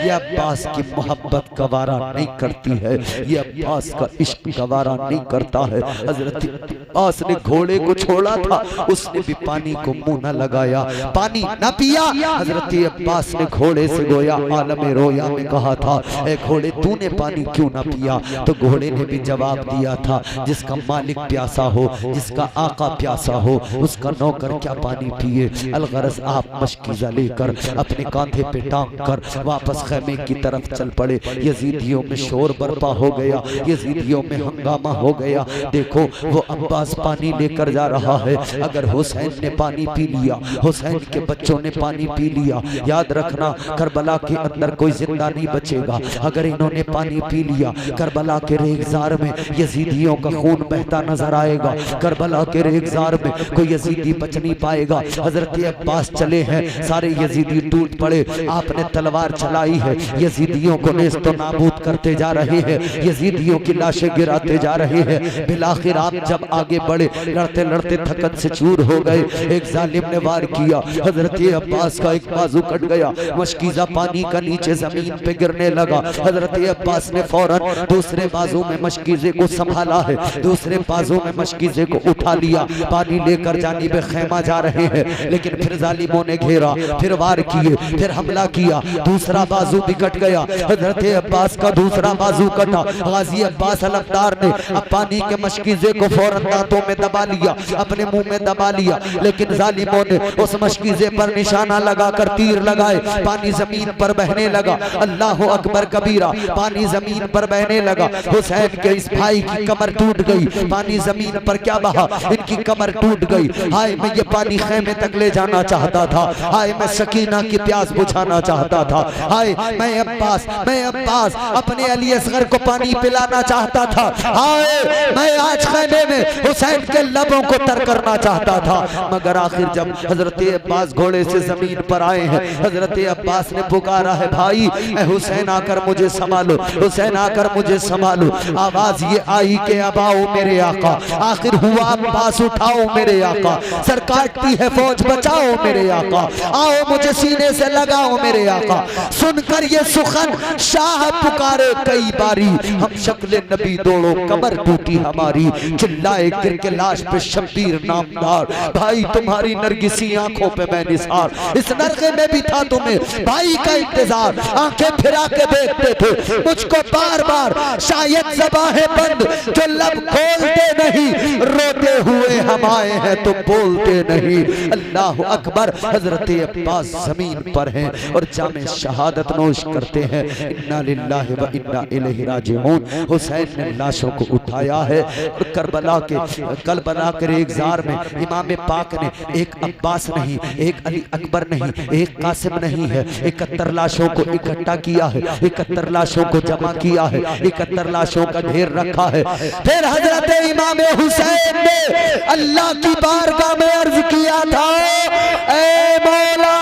ये अब्बास की मोहब्बत गवारा नहीं करती है, ये अब्बास का इश्क गवारा नहीं करता है। हजरत अब्बास ने घोड़े को छोड़ा था, उसने भी पानी को मुंह न लगाया, पानी न पिया। हजरत अब्बास ने घोड़े से गोया आलम रोया में कहा था, ए घोड़े तूने पानी क्यों न पिया? तो घोड़े ने भी जवाब दिया था, जिसका मालिक प्यासा हो, जिसका आका प्यासा हो, उसका नौकर क्या पानी पिए। अलगरज आप मशकीज़ा लेकर अपने कांधे पे टांग कर वापस खैमे की तरफ चल पड़े। यजीदियों में शोर बर्पा हो गया, यजीदियों में हंगामा हो गया। देखो वो अब्बास पानी लेकर जा रहा है, अगर हुसैन ने पानी पी लिया, हुसैन के बच्चों ने पानी पी लिया, याद रखना करबला के अंदर कोई जिंदा नहीं बचेगा। अगर इन्होंने पानी पी लिया, करबला के रेगिस्तान में यजीदियों का खून बहता नजर आएगा, करबला के रेगिस्तान में कोई यजीदी बच नहीं पाएगा। हजरत अब्बास चले हैं, सारे यजीदी टूट पड़े, आपने तलवार चलाई है, यजीदियों को नेस्तो नाबूद करते जा रहे हैं, यजीदियों की लाशें गिराते जा रहे हैं। बिलाखिर आप जब आगे बढ़े, लड़ते लड़ते थकन से चूर हो गए, एक जालिम ने वार किया, हजरत अब्बास का एक बाजू कट गया, मशकीज़ा पानी का नीचे जमीन पे गिरने लगा। हजरत अब्बास ने फौरन दूसरे बाजू में मशकीज़े को संभाला है, दूसरे बाजू में मशकीज़े को उठा लिया, पानी लेकर जानिबे खैमा जा रहे हैं। लेकिन फिर जालिमों ने घेरा, फिर वार किए, फिर हमला किया, दूसरा बाजू भी कट गया। हजरत अब्बास का दूसरा बाजू कटा। गाजी अब्बास अलमदार ने अब पानी के मशकीज़े को फौरन दांतों में दबा लिया, अपने मुंह में दबा लिया, लेकिन जालिमों ने उस मशकीज़े पर निशाना लगाकर तीर लगाए, पानी जमीन पर बहने लगा। अल्लाह अकबर कबीरा, पानी जमीन पर बहने लगा। हुसैन के इस भाई की कमर टूट गई, पानी जमीन पर क्या बहा, इनकी कमर टूट गई। हाय मैं ये पानी खेमे तक ले जाना चाहता था, हाय मैं सकीना की प्यास बुझाना चाहता था, हाय मैं अब्बास अपने अली असगर को पानी पिलाना चाहता था, हाय मैं आज खेमे में हुसैन के लबों को तर करना चाहता था। मगर आखिर जब हजरत अब्बास घोड़े से जमीन पर आए हैं, हजरत अब्बास ने पुकारा है, भाई हुसैन आकर मुझे संभालो, हुसैन आकर मुझे संभालो। आवाज ये आई कि अब आओ मेरे आका, आखिर हुआ अब्बास उठाओ मेरे आका, सर काटती है फौज बचाओ मेरे आका, आओ मुझे सीने से लगाओ मेरे आका। सुनकर ये सुखन शाह पुकारे कई बारी, हम शक्ल नबी दौड़ो कमर टूटी हमारी, चिल्लाए गिर के लाश पे शब्बीर नामदार, भाई तुम्हारी नरगिसी आंखों पे मैं निसार, इस नरके में भी था तुम्हें भाई का इंतजार, आंखें फिरा के देखते थे मुझको बार बार, शायद ज़बानें बंद जो लब खोलते नहीं, रोते हुए हम आए हैं तो बोलते नहीं। अल्लाह अकबर। हजरत अब्बास जमीन पर हैं और जामे शहादत नोश करते हैं। इन्ना लिल्लाहि व इन्ना इलैहि राजिऊन। हुसैन ने लाशों को उठाया है और करबला के रेगिस्तान में इमाम पाक ने एक अब्बास नहीं, एक अली अकबर नहीं, एक कासिम नहीं है, 71 लाशों को इकट्ठा किया है, 71 लाशों को जमा किया है, 71 लाशों का ढेर रखा है। फिर हजरत इमाम हुसैन ने अल्लाह की बारगाह में अर्ज किया था, ऐ मौला,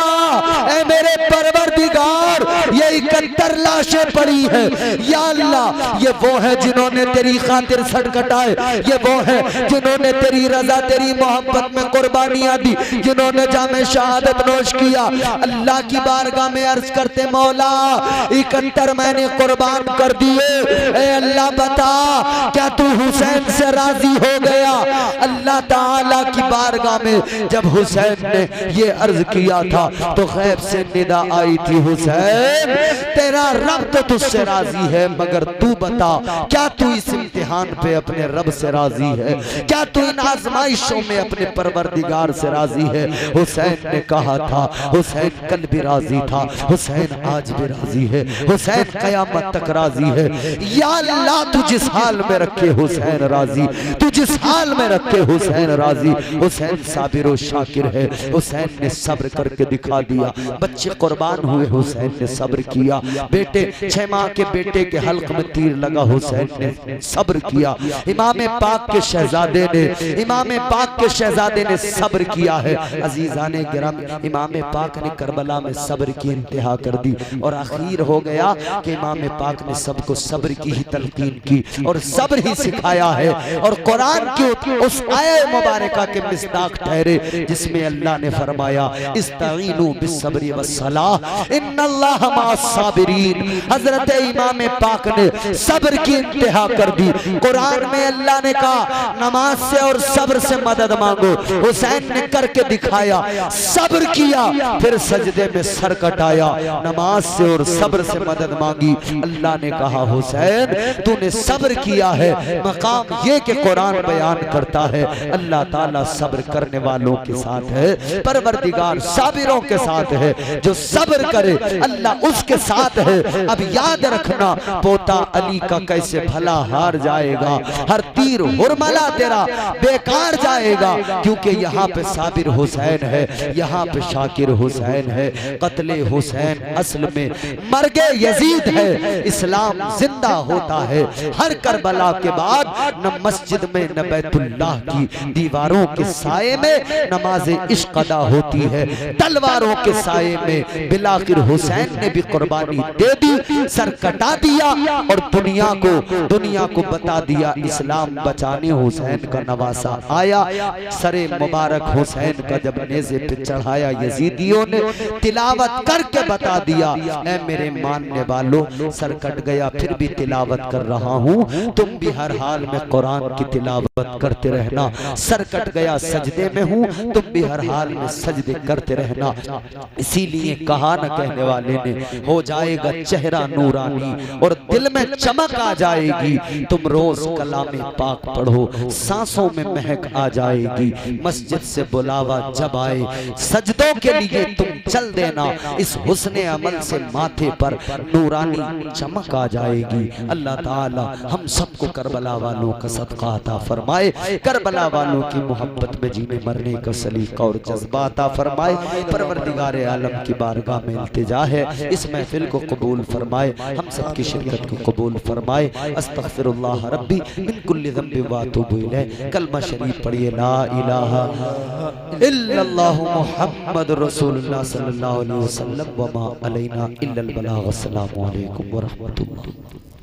ऐ मेरे परवरदिगार, ये 71 लाशें पड़ी है, या अल्लाह ये वो है जिन्होंने तेरी खातिर सर कटाए, ये वो है जिन्होंने तेरी रजा तेरी मोहब्बत में कुर्बानियां दी, जिन्होंने जामे शहादत नोश किया। अल्लाह की बारगाह में अर्ज करते, मौला 71 मैंने कुर्बान कर दिए, ए अल्लाह बता क्या तू हुसैन से राजी हो गया? अल्लाह ताला की बारगाह में जब हुसैन ने ये अर्ज किया था तो गैब से निदा आई थी, हुसैन तेरा रब तो तुझसे राजी है, मगर तू बता क्या तू इस इम्तिहान पे अपने रब से राजी है? क्या तू इन आजमाइशों में अपने परवरदिगार से राजी है? हुसैन ने कहा था, हुसैन कल भी राजी था, हुसैन आज भी राजी है, हुसैन कयामत तक राजी है। या अल्लाह तू जिस हाल में रखे हुसैन राजी, तू जिस हाल में रखे हुसैन राजी। हुसैन साबिर और शाकिर है, हुसैन ने सब्र करके दिखा दिया। बच्चे कुर्बान हुए, हुसैन ने सब्र किया। बेटे 6 माह के बेटे के हल्क में तीर लगा, हुसैन ने सब्र किया। इमाम पाक के शहजादे ने, इमाम पाक के शहजादे ने सब्र किया है। अजीजाने गिराम, इमाम पाक ने करबला में सब्र की इंतहा कर दी और आखिर हो गया कि इमाम पाक ने सबको सब्र की ही तलकीन की और सब्र ही सिखाया है। और कुरान की उस आयत मुबारका के मिस्दाक ठहरे जिसमें अल्लाह ने फरमाया, इस्ताईनु बिस्सब्रि वस्सलाह इन्नल्लाह मअस-साबिरीन। हजरत इमाम पाक ने सब्र की इंतहा कर दी। कुरान में अल्लाह ने कहा नमाज से और सब्र से मदद मांगो। हुसैन ने करके दिखाया, सब्र किया, फिर सजदे में सर कटाया, नमाज से और सब्र से मदद मांगी। अल्लाह ने कहा, हुसैन तूने सब्र किया है। मकाम ये कि कुरान बयान करता है अल्लाह ताला सब्र करने वालों के साथ है, परवरदिगार साबिरों के साथ है। जो सब्र करे अल्लाह उसके साथ है। अब याद रखना, पोता अली का कैसे भला हार जाएगा, हर तीर हुरमला तेरा बेकार जाएगा, क्योंकि यहाँ पे साबिर हुसैन है, यहाँ पे शाकिर हुसैन है। कत्ले हुसैन असल में मर्गे यजीद है। इस्लाम जिंदा होता है हर करबला के बाद, न मस्जिद में न बैतुल्लाह की दीवारों के साये में नमाज इश्क अदा होती है, तलवारों के साये में। बिलाखिर हुसैन ने भी कुर्बानी दे दी, सर कटा दिया और दुनिया को बता दिया इस्लाम बचाने हुसैन का नवासा आया। सरे मुबारक हुसैन का जब नेज़े पे चढ़ाया, यजीदियों ने तिलावत करके बता दिया, ऐ मेरे मानने वालों सर कट गया फिर भी तिलावत कर रहा हूँ, तुम भी हर हाल में कुरान की तिलावत करते रहना। सर कट गया सजदे में हूँ, तुम भी हर हाल में सजदे करते रहना। इसीलिए कहा न कहने वाले ने, हो जाएगा चेहरा नूरानी और दिल में चमक आ जाएगी। तुम रोज कलामे पाक पढ़ो, सांसों में महक आ जाएगी। मस्जिद से बुलावा जब आए, सजदों के लिए तुम चल देना, इस हुस्ने अमल से माथे पर नूरानी चमक आ जाएगी। अल्लाह ताला हम सबको करबला वालों का सदका अता फरमाए, करबला वालों की मोहब्बत में जीने मरने का सलीका और जज्बा अता फरमाए। परवरदिगार आलम की बारगाह में इल्तिजा है, इस महफिल को कबूल फरमाए, हम सबकी शिरकत को कबूल फरमाए। अस्तगफिरुल्लाह रब्बी मिन कुल्लि ज़ंबि व अतूबु इलैह। कलमा शरीफ पढ़िए, ला इलाहा इल्लल्लाह मुहम्मदुर रसूलुल्लाह सल्लल्लाहु अलैहि वसल्लम व मा अलैना इल्लल बलाग। अस्सलामु अलैकुम व रहमतुल्लाह।